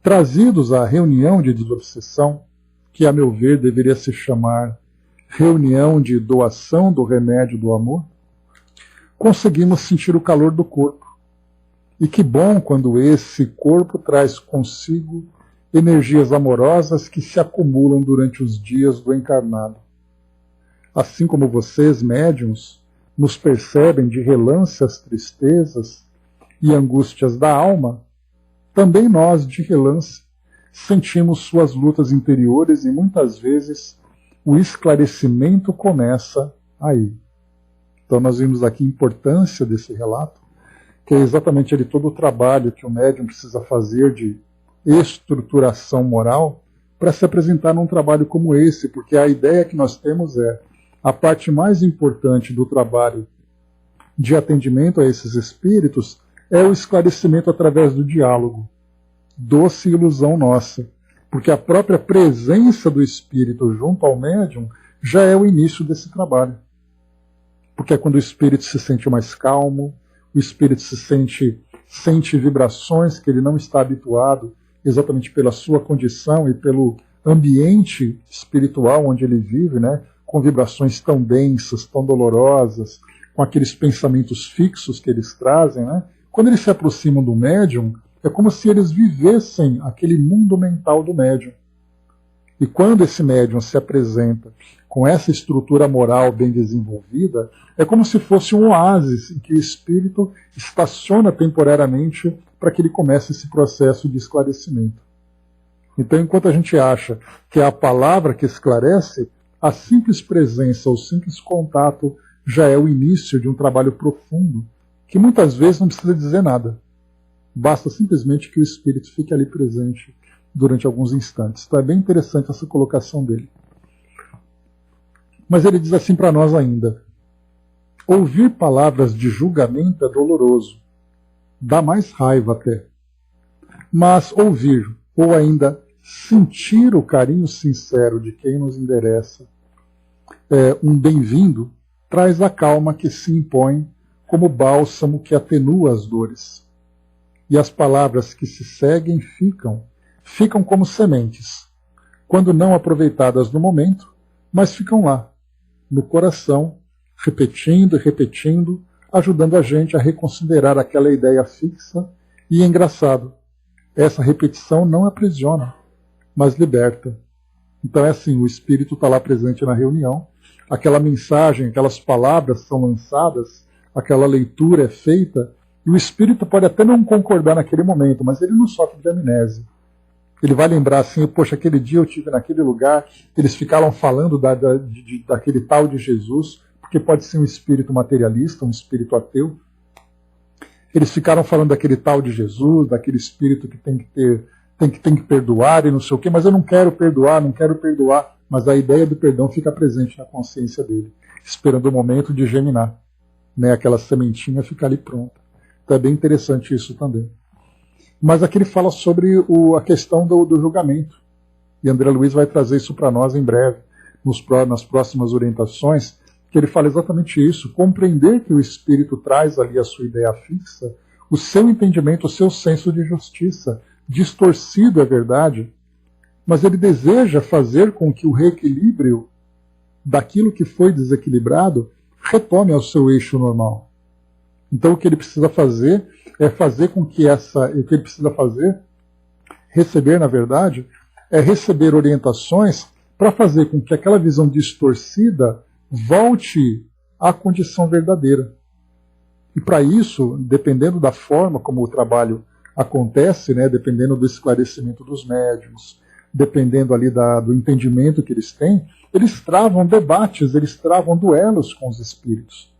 [SPEAKER 1] Trazidos à reunião de desobsessão, que a meu ver deveria se chamar reunião de doação do remédio do amor, conseguimos sentir o calor do corpo. E que bom quando esse corpo traz consigo energias amorosas que se acumulam durante os dias do encarnado. Assim como vocês, médiuns, nos percebem de relance as tristezas e angústias da alma, também nós, de relance, sentimos suas lutas interiores e muitas vezes o esclarecimento começa aí. Então nós vimos aqui a importância desse relato, que é exatamente ali todo o trabalho que o médium precisa fazer de estruturação moral para se apresentar num trabalho como esse, porque a ideia que nós temos é a parte mais importante do trabalho de atendimento a esses espíritos é o esclarecimento através do diálogo. Doce ilusão nossa, porque a própria presença do espírito junto ao médium já é o início desse trabalho. Porque é quando o espírito se sente mais calmo, o espírito sente vibrações que ele não está habituado, exatamente pela sua condição e pelo ambiente espiritual onde ele vive, né? Com vibrações tão densas, tão dolorosas, com aqueles pensamentos fixos que eles trazem, né? Quando eles se aproximam do médium, é como se eles vivessem aquele mundo mental do médium. E quando esse médium se apresenta com essa estrutura moral bem desenvolvida, é como se fosse um oásis em que o espírito estaciona temporariamente para que ele comece esse processo de esclarecimento. Então, enquanto a gente acha que é a palavra que esclarece, a simples presença, o simples contato já é o início de um trabalho profundo, que muitas vezes não precisa dizer nada. Basta simplesmente que o Espírito fique ali presente durante alguns instantes. Então é bem interessante essa colocação dele. Mas ele diz assim para nós ainda: ouvir palavras de julgamento é doloroso, dá mais raiva até. Mas ouvir, ou ainda sentir o carinho sincero de quem nos endereça um bem-vindo, traz a calma que se impõe como bálsamo que atenua as dores. E as palavras que se seguem ficam como sementes, quando não aproveitadas no momento, mas ficam lá, no coração, repetindo e repetindo, ajudando a gente a reconsiderar aquela ideia fixa. E é engraçado, essa repetição não aprisiona, mas liberta. Então é assim, o Espírito está lá presente na reunião, aquela mensagem, aquelas palavras são lançadas, aquela leitura é feita, e o Espírito pode até não concordar naquele momento, mas ele não sofre de amnésia. Ele vai lembrar assim: poxa, aquele dia eu estive naquele lugar, eles ficaram falando daquele tal de Jesus, porque pode ser um espírito materialista, um espírito ateu. Eles ficaram falando daquele tal de Jesus, daquele espírito que tem que perdoar e não sei o quê, mas eu não quero perdoar. Mas a ideia do perdão fica presente na consciência dele, esperando o momento de germinar. Né? Aquela sementinha fica ali pronta. Então é bem interessante isso também. Mas aqui ele fala sobre a questão do julgamento. E André Luiz vai trazer isso para nós em breve, nas próximas orientações, que ele fala exatamente isso: compreender que o Espírito traz ali a sua ideia fixa, o seu entendimento, o seu senso de justiça, distorcido é verdade, mas ele deseja fazer com que o reequilíbrio daquilo que foi desequilibrado retome ao seu eixo normal. Então o que ele precisa fazer é fazer com que receber, na verdade, é receber orientações para fazer com que aquela visão distorcida volte à condição verdadeira. E para isso, dependendo da forma como o trabalho acontece, né, dependendo do esclarecimento dos médiuns, dependendo ali do entendimento que eles têm, eles travam debates, eles travam duelos com os espíritos.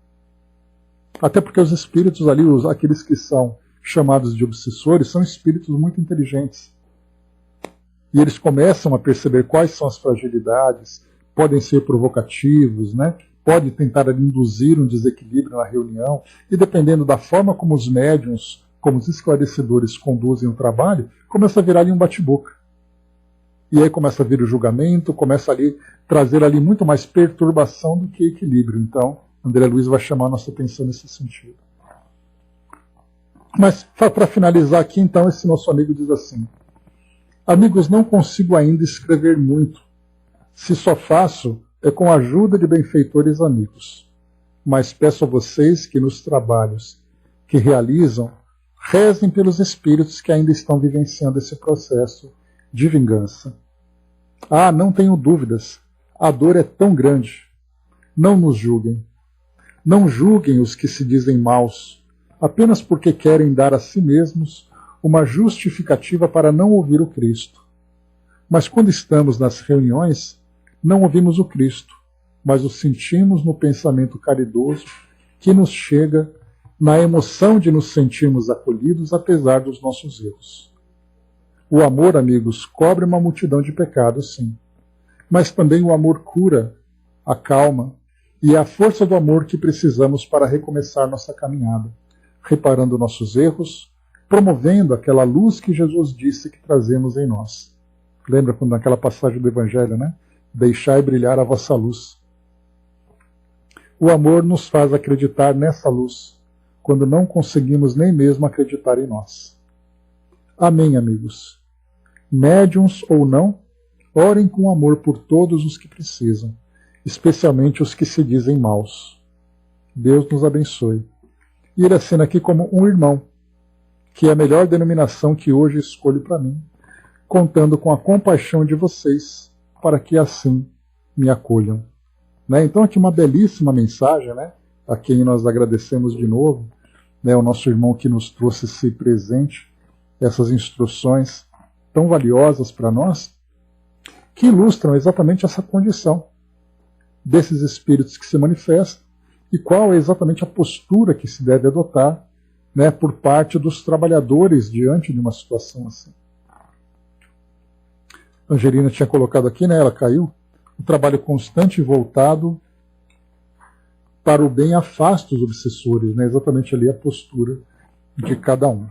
[SPEAKER 1] Até porque os espíritos ali, aqueles que são chamados de obsessores, são espíritos muito inteligentes. E eles começam a perceber quais são as fragilidades, podem ser provocativos, né? Pode tentar induzir um desequilíbrio na reunião, e dependendo da forma como os médiuns, como os esclarecedores conduzem o trabalho, começa a virar ali um bate-boca. E aí começa a vir o julgamento, começa ali trazer ali muito mais perturbação do que equilíbrio. Então, André Luiz vai chamar a nossa atenção nesse sentido. Mas, para finalizar aqui, então, esse nosso amigo diz assim: amigos, não consigo ainda escrever muito. Se só faço, é com a ajuda de benfeitores amigos. Mas peço a vocês que nos trabalhos que realizam, rezem pelos espíritos que ainda estão vivenciando esse processo de vingança. Ah, não tenho dúvidas, a dor é tão grande. Não nos julguem. Não julguem os que se dizem maus, apenas porque querem dar a si mesmos uma justificativa para não ouvir o Cristo. Mas quando estamos nas reuniões, não ouvimos o Cristo, mas o sentimos no pensamento caridoso que nos chega na emoção de nos sentirmos acolhidos apesar dos nossos erros. O amor, amigos, cobre uma multidão de pecados, sim. Mas também o amor cura, acalma, e é a força do amor que precisamos para recomeçar nossa caminhada, reparando nossos erros, promovendo aquela luz que Jesus disse que trazemos em nós. Lembra quando naquela passagem do Evangelho, né? Deixai brilhar a vossa luz. O amor nos faz acreditar nessa luz, quando não conseguimos nem mesmo acreditar em nós. Amém, amigos. Médiuns ou não, orem com amor por todos os que precisam, especialmente os que se dizem maus. Deus nos abençoe. E ele assina aqui como um irmão, que é a melhor denominação que hoje escolho para mim, contando com a compaixão de vocês, para que assim me acolham. Né? Então aqui uma belíssima mensagem, né? A quem nós agradecemos de novo, né? O nosso irmão que nos trouxe esse presente, essas instruções tão valiosas para nós, que ilustram exatamente essa condição desses espíritos que se manifestam e qual é exatamente a postura que se deve adotar, né, por parte dos trabalhadores diante de uma situação assim. A Angelina tinha colocado aqui, né, ela caiu, o trabalho constante e voltado para o bem afasta os obsessores, né, exatamente ali a postura de cada um.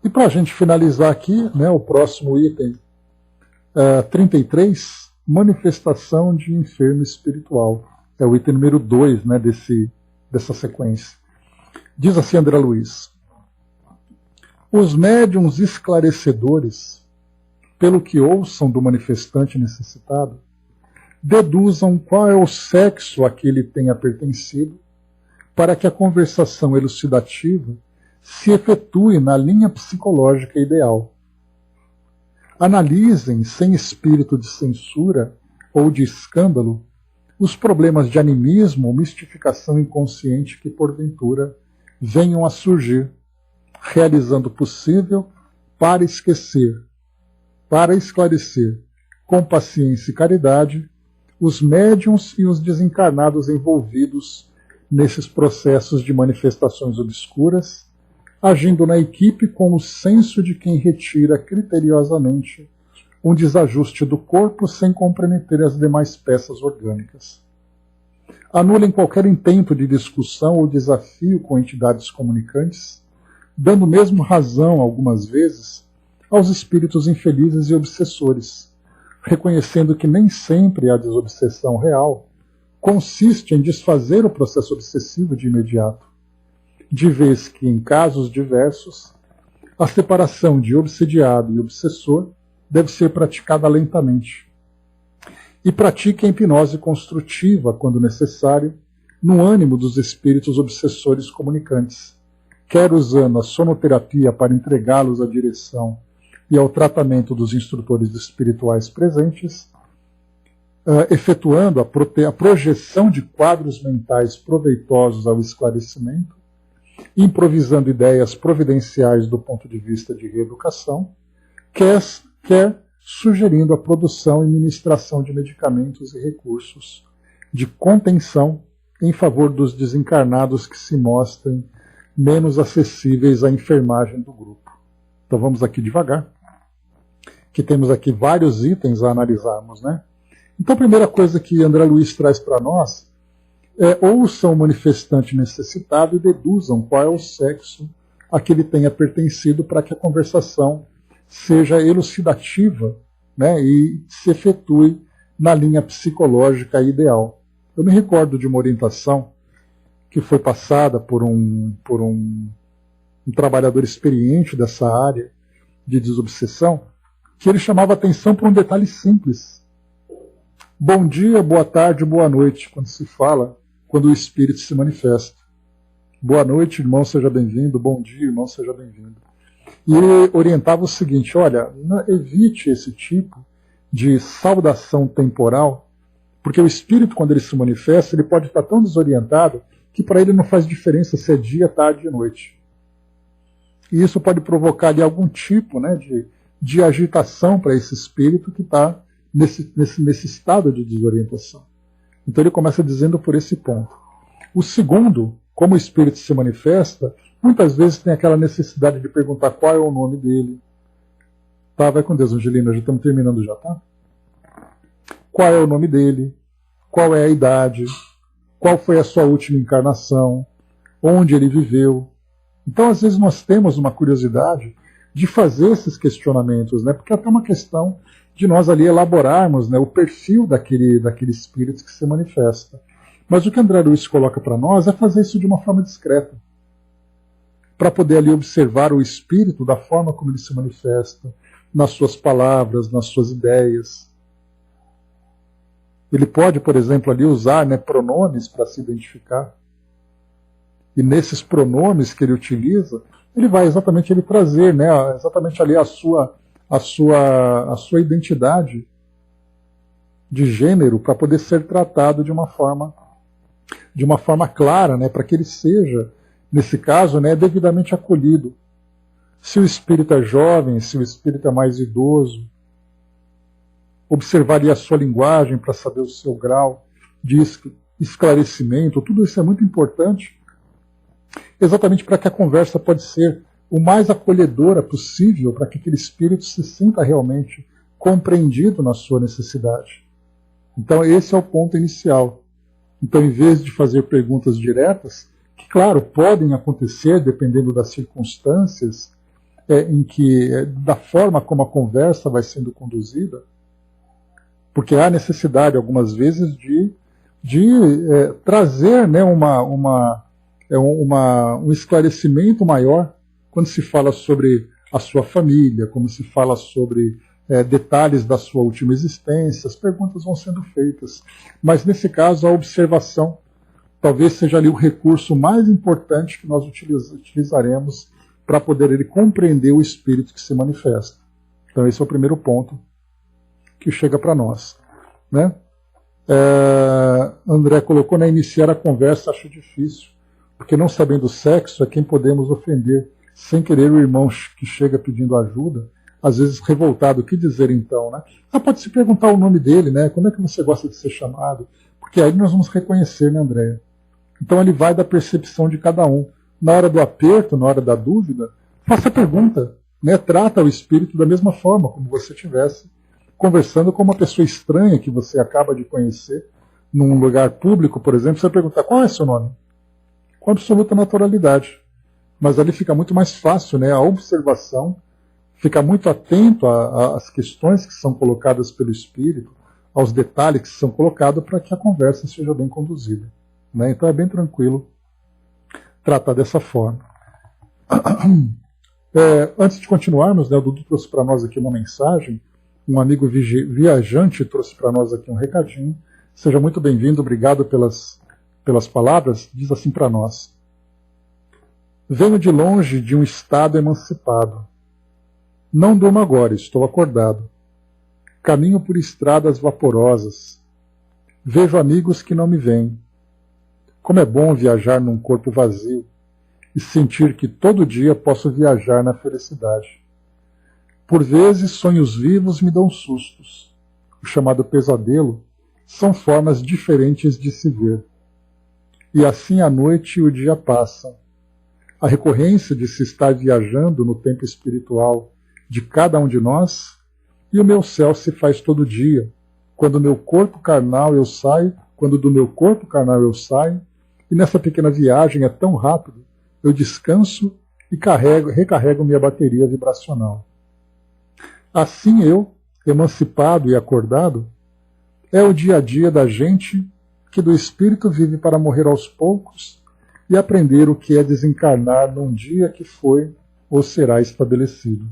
[SPEAKER 1] E para a gente finalizar aqui, né, o próximo item, 33, manifestação de enfermo espiritual. É o item número 2, né, dessa sequência. Diz assim André Luiz: os médiuns esclarecedores, pelo que ouçam do manifestante necessitado, deduzam qual é o sexo a que ele tenha pertencido, para que a conversação elucidativa se efetue na linha psicológica ideal. Analisem, sem espírito de censura ou de escândalo, os problemas de animismo ou mistificação inconsciente que, porventura, venham a surgir, realizando o possível para esclarecer, com paciência e caridade, os médiuns e os desencarnados envolvidos nesses processos de manifestações obscuras, agindo na equipe com o senso de quem retira criteriosamente um desajuste do corpo sem comprometer as demais peças orgânicas. Anulem qualquer intento de discussão ou desafio com entidades comunicantes, dando mesmo razão, algumas vezes, aos espíritos infelizes e obsessores, reconhecendo que nem sempre a desobsessão real consiste em desfazer o processo obsessivo de imediato, de vez que, em casos diversos, a separação de obsediado e obsessor deve ser praticada lentamente. E pratique a hipnose construtiva, quando necessário, no ânimo dos espíritos obsessores comunicantes, quer usando a sonoterapia para entregá-los à direção e ao tratamento dos instrutores espirituais presentes, efetuando a projeção de quadros mentais proveitosos ao esclarecimento, improvisando ideias providenciais do ponto de vista de reeducação, quer sugerindo a produção e ministração de medicamentos e recursos de contenção em favor dos desencarnados que se mostrem menos acessíveis à enfermagem do grupo. Então vamos aqui devagar, que temos aqui vários itens a analisarmos, né? Então a primeira coisa que André Luiz traz para nós ouçam o manifestante necessitado e deduzam qual é o sexo a que ele tenha pertencido para que a conversação seja elucidativa, né, e se efetue na linha psicológica ideal. Eu me recordo de uma orientação que foi passada por um trabalhador experiente dessa área de desobsessão, que ele chamava atenção para um detalhe simples. Bom dia, boa tarde, boa noite, quando o espírito se manifesta. Boa noite, irmão, seja bem-vindo. Bom dia, irmão, seja bem-vindo. E ele orientava o seguinte: olha, evite esse tipo de saudação temporal, porque o espírito, quando ele se manifesta, ele pode estar tão desorientado que para ele não faz diferença se é dia, tarde ou noite. E isso pode provocar ali algum tipo, né, de agitação para esse espírito que está nesse estado de desorientação. Então ele começa dizendo por esse ponto. O segundo, como o espírito se manifesta, muitas vezes tem aquela necessidade de perguntar qual é o nome dele. Tá, vai com Deus, Angelina, já estamos terminando já, tá? Qual é o nome dele? Qual é a idade? Qual foi a sua última encarnação? Onde ele viveu? Então, às vezes, nós temos uma curiosidade de fazer esses questionamentos, né? Porque é até uma questão de nós ali elaborarmos, né, o perfil daquele espírito que se manifesta. Mas o que André Luiz coloca para nós é fazer isso de uma forma discreta, para poder ali observar o espírito da forma como ele se manifesta, nas suas palavras, nas suas ideias. Ele pode, por exemplo, ali usar, né, pronomes para se identificar. E nesses pronomes que ele utiliza, ele vai exatamente trazer, né, exatamente ali a sua identidade de gênero para poder ser tratado de uma forma clara, né, para que ele seja, nesse caso, né, devidamente acolhido, Se o espírito é jovem, se o espírito é mais idoso, observaria a sua linguagem para saber o seu grau de esclarecimento. Tudo isso é muito importante, exatamente para que a conversa pode ser o mais acolhedora possível, para que aquele espírito se sinta realmente compreendido na sua necessidade. Então esse é o ponto inicial. Então, em vez de fazer perguntas diretas, que claro, podem acontecer dependendo das circunstâncias, da forma como a conversa vai sendo conduzida, porque há necessidade algumas vezes de trazer, né, um esclarecimento maior quando se fala sobre a sua família, quando se fala sobre detalhes da sua última existência. As perguntas vão sendo feitas, mas nesse caso a observação talvez seja ali o recurso mais importante que nós utilizaremos para poder ele compreender o espírito que se manifesta. Então esse é o primeiro ponto que chega para nós, né? André colocou, né, iniciar a conversa acho difícil, porque não sabendo o sexo é quem podemos ofender sem querer o irmão que chega pedindo ajuda, às vezes revoltado. O que dizer então, né? Pode se perguntar o nome dele, né? Como é que você gosta de ser chamado? Porque aí nós vamos reconhecer, né, André? Então ele vai da percepção de cada um. Na hora do aperto, na hora da dúvida, faça a pergunta, né? Trata o espírito da mesma forma, como você estivesse conversando com uma pessoa estranha que você acaba de conhecer, num lugar público, por exemplo. Você vai perguntar: qual é seu nome? Com absoluta naturalidade. Mas ali fica muito mais fácil, né? A observação, fica muito atento às questões que são colocadas pelo espírito, aos detalhes que são colocados, para que a conversa seja bem conduzida, né? Então é bem tranquilo tratar dessa forma. Antes de continuarmos, né, o Dudu trouxe para nós aqui uma mensagem, um amigo viajante trouxe para nós aqui um recadinho. Seja muito bem-vindo, obrigado pelas palavras. Diz assim para nós: venho de longe de um estado emancipado. Não durmo agora, estou acordado. Caminho por estradas vaporosas. Vejo amigos que não me veem. Como é bom viajar num corpo vazio e sentir que todo dia posso viajar na felicidade. Por vezes, sonhos vivos me dão sustos. O chamado pesadelo são formas diferentes de se ver. E assim a noite e o dia passam. A recorrência de se estar viajando no tempo espiritual de cada um de nós, e o meu céu se faz todo dia, quando do meu corpo carnal eu saio, e nessa pequena viagem é tão rápido, eu descanso e recarrego minha bateria vibracional. Assim eu, emancipado e acordado, é o dia a dia da gente que do espírito vive para morrer aos poucos e aprender o que é desencarnar num dia que foi ou será estabelecido.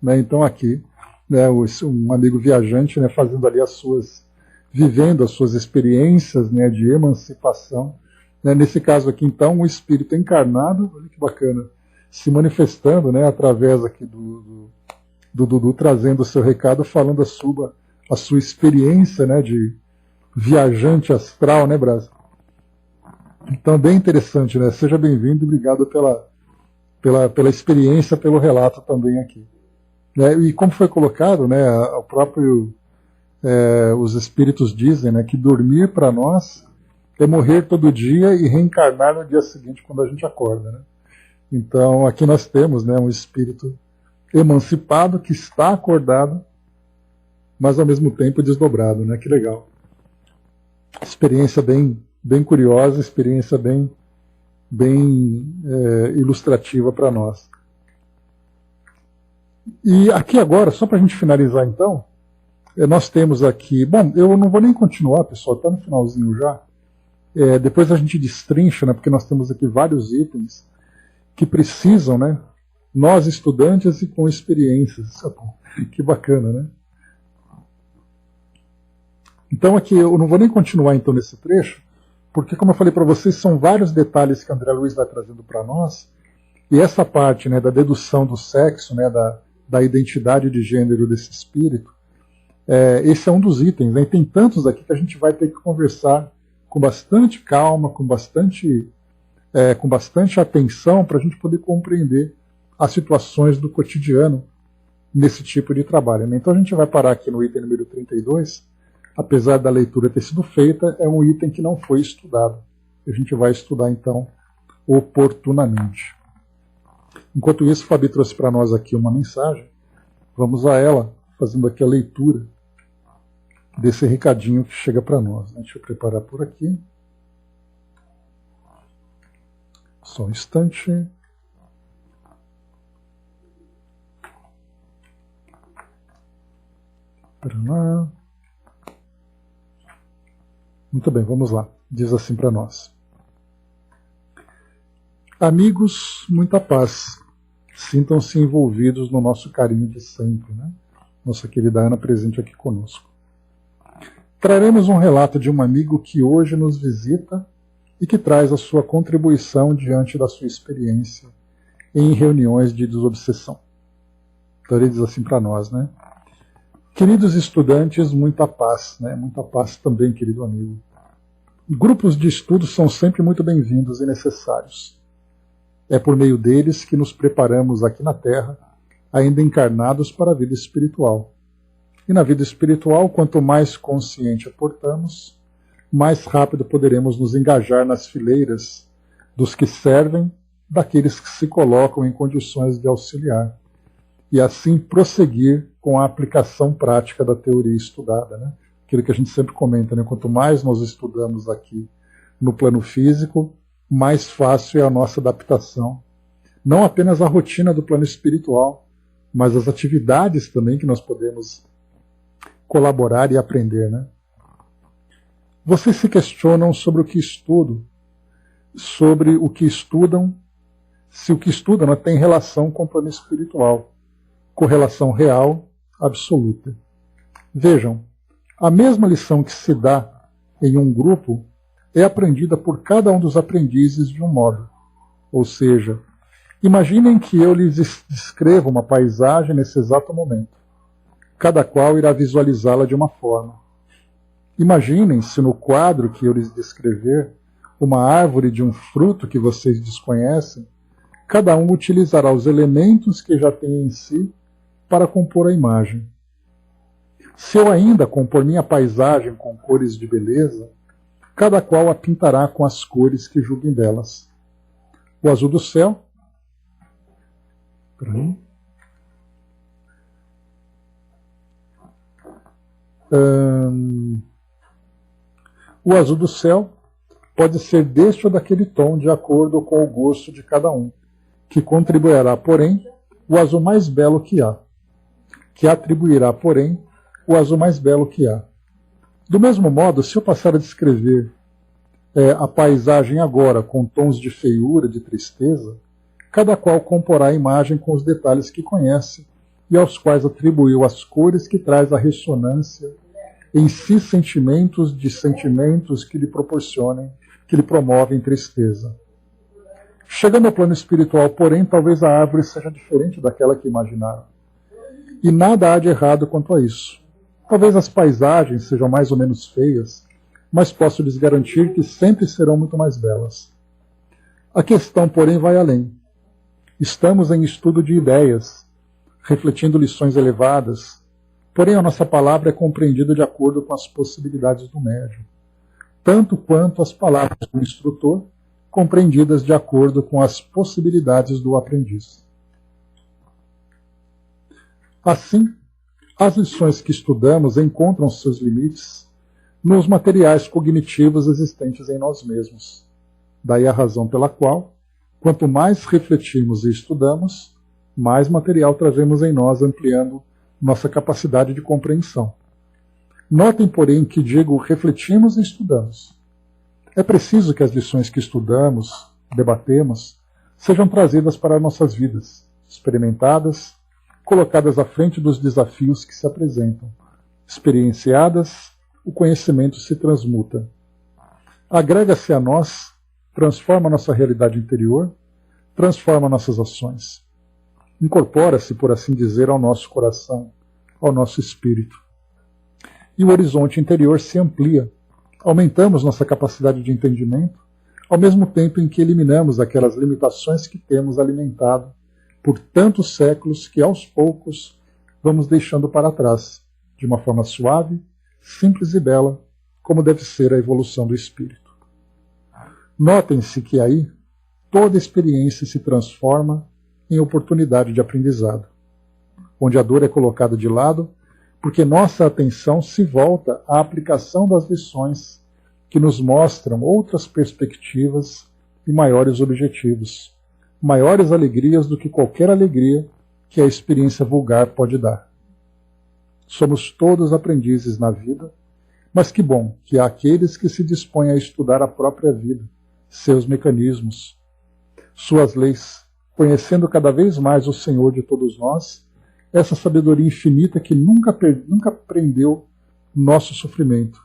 [SPEAKER 1] Né? Então aqui, né, um amigo viajante, né, fazendo ali vivendo as suas experiências, né, de emancipação. Né? Nesse caso aqui, então, um espírito encarnado, olha que bacana, se manifestando, né, através aqui do Dudu, trazendo o seu recado, falando a sua experiência, né, de viajante astral, né, Brás? Então, bem interessante, né? Seja bem-vindo e obrigado pela experiência, pelo relato também aqui. Né? E como foi colocado, né, os espíritos dizem, né, que dormir para nós é morrer todo dia e reencarnar no dia seguinte quando a gente acorda. Né? Então aqui nós temos, né, um espírito emancipado que está acordado, mas ao mesmo tempo desdobrado. Né? Que legal. Experiência bem curiosa, experiência bem ilustrativa para nós. E aqui agora, só para a gente finalizar então, nós temos aqui... Bom, eu não vou nem continuar, pessoal, está no finalzinho já. Depois a gente destrincha, né, porque nós temos aqui vários itens que precisam, né, nós estudantes e com experiências. Que bacana, né? Então aqui eu não vou nem continuar então nesse trecho, porque como eu falei para vocês, são vários detalhes que André Luiz vai trazendo para nós, e essa parte, né, da dedução do sexo, né, da identidade de gênero desse espírito, esse é um dos itens, né, e tem tantos aqui que a gente vai ter que conversar com bastante calma, com bastante atenção, para a gente poder compreender as situações do cotidiano nesse tipo de trabalho. Então a gente vai parar aqui no item número 32, apesar da leitura ter sido feita, é um item que não foi estudado. A gente vai estudar então oportunamente. Enquanto isso, Fabi trouxe para nós aqui uma mensagem. Vamos a ela, fazendo aqui a leitura desse recadinho que chega para nós. Deixa eu preparar por aqui. Só um instante. Para lá. Muito bem, vamos lá. Diz assim para nós. Amigos, muita paz. Sintam-se envolvidos no nosso carinho de sempre, né? Nossa querida Ana presente aqui conosco. Traremos um relato de um amigo que hoje nos visita e que traz a sua contribuição diante da sua experiência em reuniões de desobsessão. Então ele diz assim para nós, né? Queridos estudantes, muita paz, né? Muita paz também, querido amigo. Grupos de estudo são sempre muito bem-vindos e necessários. É por meio deles que nos preparamos aqui na Terra, ainda encarnados para a vida espiritual. E na vida espiritual, quanto mais consciente a portamos, mais rápido poderemos nos engajar nas fileiras dos que servem, daqueles que se colocam em condições de auxiliar, e assim prosseguir com a aplicação prática da teoria estudada, né? Aquilo que a gente sempre comenta, né? Quanto mais nós estudamos aqui no plano físico, mais fácil é a nossa adaptação, não apenas à rotina do plano espiritual, mas às atividades também que nós podemos colaborar e aprender, né? Vocês se questionam sobre o que estudo, sobre o que estudam, se o que estudam não tem relação com o plano espiritual, correlação real, absoluta. Vejam, a mesma lição que se dá em um grupo é aprendida por cada um dos aprendizes de um modo. Ou seja, imaginem que eu lhes descrevo uma paisagem nesse exato momento. Cada qual irá visualizá-la de uma forma. Imaginem se no quadro que eu lhes descrever, uma árvore de um fruto que vocês desconhecem, cada um utilizará os elementos que já tem em si para compor a imagem. Se eu ainda compor minha paisagem com cores de beleza, cada qual a pintará com as cores que julguem delas. O azul do céu. O azul do céu pode ser deste ou daquele tom, de acordo com o gosto de cada um, que contribuirá, porém, o azul mais belo que há, que atribuirá, porém, o azul mais belo que há. Do mesmo modo, se eu passar a descrever a paisagem agora com tons de feiura, de tristeza, cada qual comporá a imagem com os detalhes que conhece e aos quais atribuiu as cores que traz a ressonância em si sentimentos que lhe proporcionem, que lhe promovem tristeza. Chegando ao plano espiritual, porém, talvez a árvore seja diferente daquela que imaginaram. E nada há de errado quanto a isso. Talvez as paisagens sejam mais ou menos feias, mas posso lhes garantir que sempre serão muito mais belas. A questão, porém, vai além. Estamos em estudo de ideias, refletindo lições elevadas, porém a nossa palavra é compreendida de acordo com as possibilidades do médium, tanto quanto as palavras do instrutor, compreendidas de acordo com as possibilidades do aprendiz. Assim, as lições que estudamos encontram seus limites nos materiais cognitivos existentes em nós mesmos. Daí a razão pela qual, quanto mais refletimos e estudamos, mais material trazemos em nós, ampliando nossa capacidade de compreensão. Notem, porém, que digo refletimos e estudamos. É preciso que as lições que estudamos, debatemos, sejam trazidas para nossas vidas, experimentadas, colocadas à frente dos desafios que se apresentam. Experienciadas, o conhecimento se transmuta. Agrega-se a nós, transforma nossa realidade interior, transforma nossas ações. Incorpora-se, por assim dizer, ao nosso coração, ao nosso espírito. E o horizonte interior se amplia. Aumentamos nossa capacidade de entendimento, ao mesmo tempo em que eliminamos aquelas limitações que temos alimentado por tantos séculos que aos poucos vamos deixando para trás, de uma forma suave, simples e bela, como deve ser a evolução do espírito. Notem-se que aí toda experiência se transforma em oportunidade de aprendizado, onde a dor é colocada de lado, porque nossa atenção se volta à aplicação das lições que nos mostram outras perspectivas e maiores objetivos, maiores alegrias do que qualquer alegria que a experiência vulgar pode dar. Somos todos aprendizes na vida, mas que bom que há aqueles que se dispõem a estudar a própria vida, seus mecanismos, suas leis, conhecendo cada vez mais o Senhor de todos nós, essa sabedoria infinita que nunca prendeu nosso sofrimento,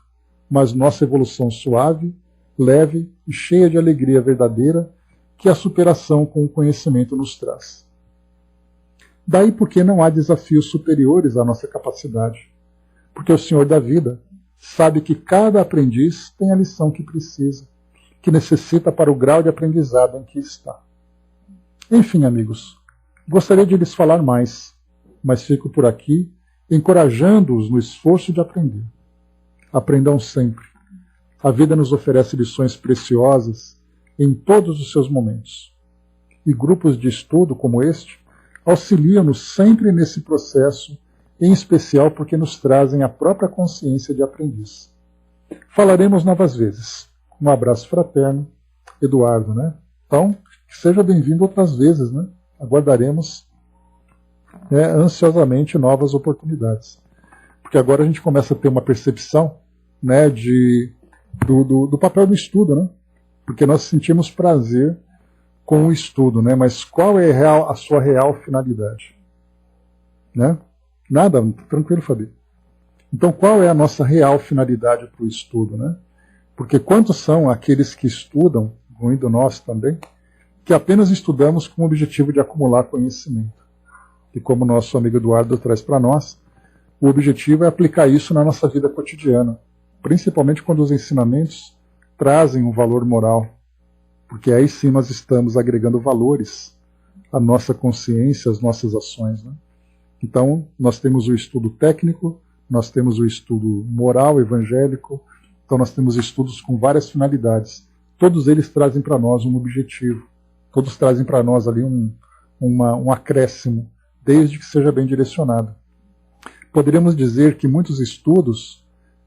[SPEAKER 1] mas nossa evolução suave, leve e cheia de alegria verdadeira que a superação com o conhecimento nos traz. Daí porque não há desafios superiores à nossa capacidade, porque o Senhor da vida sabe que cada aprendiz tem a lição que precisa, que necessita para o grau de aprendizado em que está. Enfim, amigos, gostaria de lhes falar mais, mas fico por aqui encorajando-os no esforço de aprender. Aprendam sempre. A vida nos oferece lições preciosas em todos os seus momentos. E grupos de estudo como este auxiliam-nos sempre nesse processo, em especial porque nos trazem a própria consciência de aprendiz. Falaremos novas vezes. Um abraço fraterno, Eduardo, né? Então, que seja bem-vindo outras vezes, né? Aguardaremos ansiosamente novas oportunidades. Porque agora a gente começa a ter uma percepção, né, do papel do estudo, né? Porque nós sentimos prazer com o estudo, né? Mas qual é a sua real finalidade? Né? Nada, tranquilo, Fabi. Então, qual é a nossa real finalidade para o estudo, né? Porque quantos são aqueles que estudam, incluindo nós também, que apenas estudamos com o objetivo de acumular conhecimento? E como nosso amigo Eduardo traz para nós, o objetivo é aplicar isso na nossa vida cotidiana, principalmente quando os ensinamentos trazem um valor moral, porque aí sim nós estamos agregando valores à nossa consciência, às nossas ações, né? Então, nós temos o estudo técnico, nós temos o estudo moral, evangélico, então nós temos estudos com várias finalidades. Todos eles trazem para nós um objetivo, todos trazem para nós ali um acréscimo, desde que seja bem direcionado. Poderíamos dizer que muitos estudos,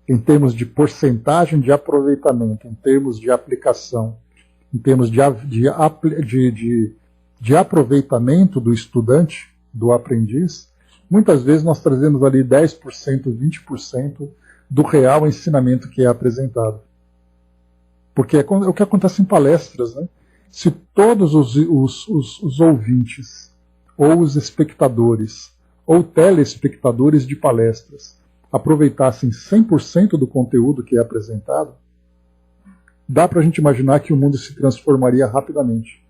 [SPEAKER 1] em termos de porcentagem de aproveitamento, em termos de aplicação, em termos de aproveitamento do estudante, do aprendiz, muitas vezes nós trazemos ali 10%, 20% do real ensinamento que é apresentado. Porque é o que acontece em palestras, né? Se todos os ouvintes, ou os espectadores, ou telespectadores de palestras, aproveitassem 100% do conteúdo que é apresentado, dá para a gente imaginar que o mundo se transformaria rapidamente.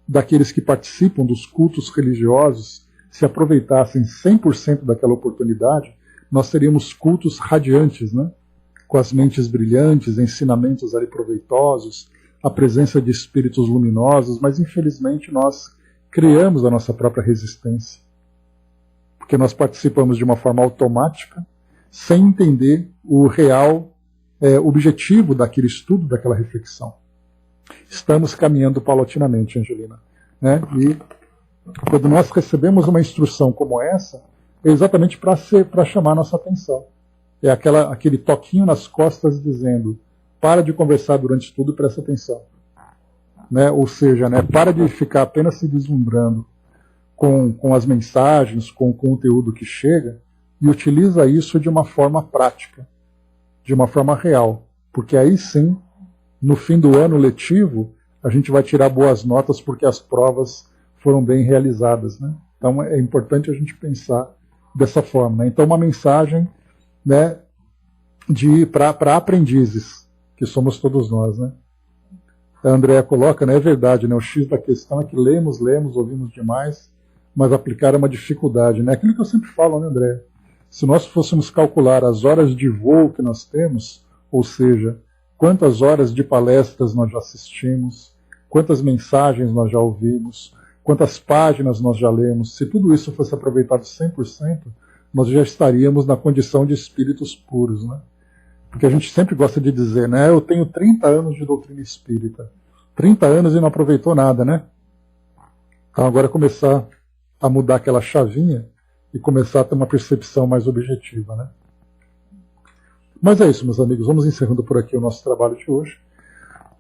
[SPEAKER 1] Daqueles que participam dos cultos religiosos, se aproveitassem 100% daquela oportunidade, nós teríamos cultos radiantes, né? Com as mentes brilhantes, ensinamentos ali proveitosos, a presença de espíritos luminosos, mas infelizmente nós criamos a nossa própria resistência. Porque nós participamos de uma forma automática, sem entender o real objetivo daquele estudo, daquela reflexão. Estamos caminhando paulatinamente, Angelina, né? E quando nós recebemos uma instrução como essa, é exatamente para chamar nossa atenção. É aquele toquinho nas costas dizendo: para de conversar durante o estudo e presta atenção. Né? Ou seja, né, para de ficar apenas se deslumbrando com as mensagens, com o conteúdo que chega, e utiliza isso de uma forma prática, de uma forma real. Porque aí sim, no fim do ano letivo, a gente vai tirar boas notas porque as provas foram bem realizadas. Né? Então é importante a gente pensar dessa forma. Né? Então uma mensagem, né, para aprendizes, que somos todos nós. Né? A Andréa coloca, né, é verdade, né, o X da questão é que lemos, ouvimos demais, mas aplicar é uma dificuldade. Né? Aquilo que eu sempre falo, né, Andréa? Se nós fôssemos calcular as horas de voo que nós temos, ou seja, quantas horas de palestras nós já assistimos, quantas mensagens nós já ouvimos, quantas páginas nós já lemos. Se tudo isso fosse aproveitado 100%, nós já estaríamos na condição de espíritos puros, né? Porque a gente sempre gosta de dizer, né? Eu tenho 30 anos de doutrina espírita. 30 anos e não aproveitou nada, né? Então agora começar a mudar aquela chavinha e começar a ter uma percepção mais objetiva, né? Mas é isso, meus amigos. Vamos encerrando por aqui o nosso trabalho de hoje,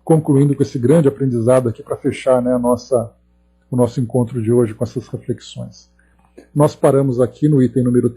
[SPEAKER 1] concluindo com esse grande aprendizado aqui para fechar, né, o nosso encontro de hoje com essas reflexões. Nós paramos aqui no item número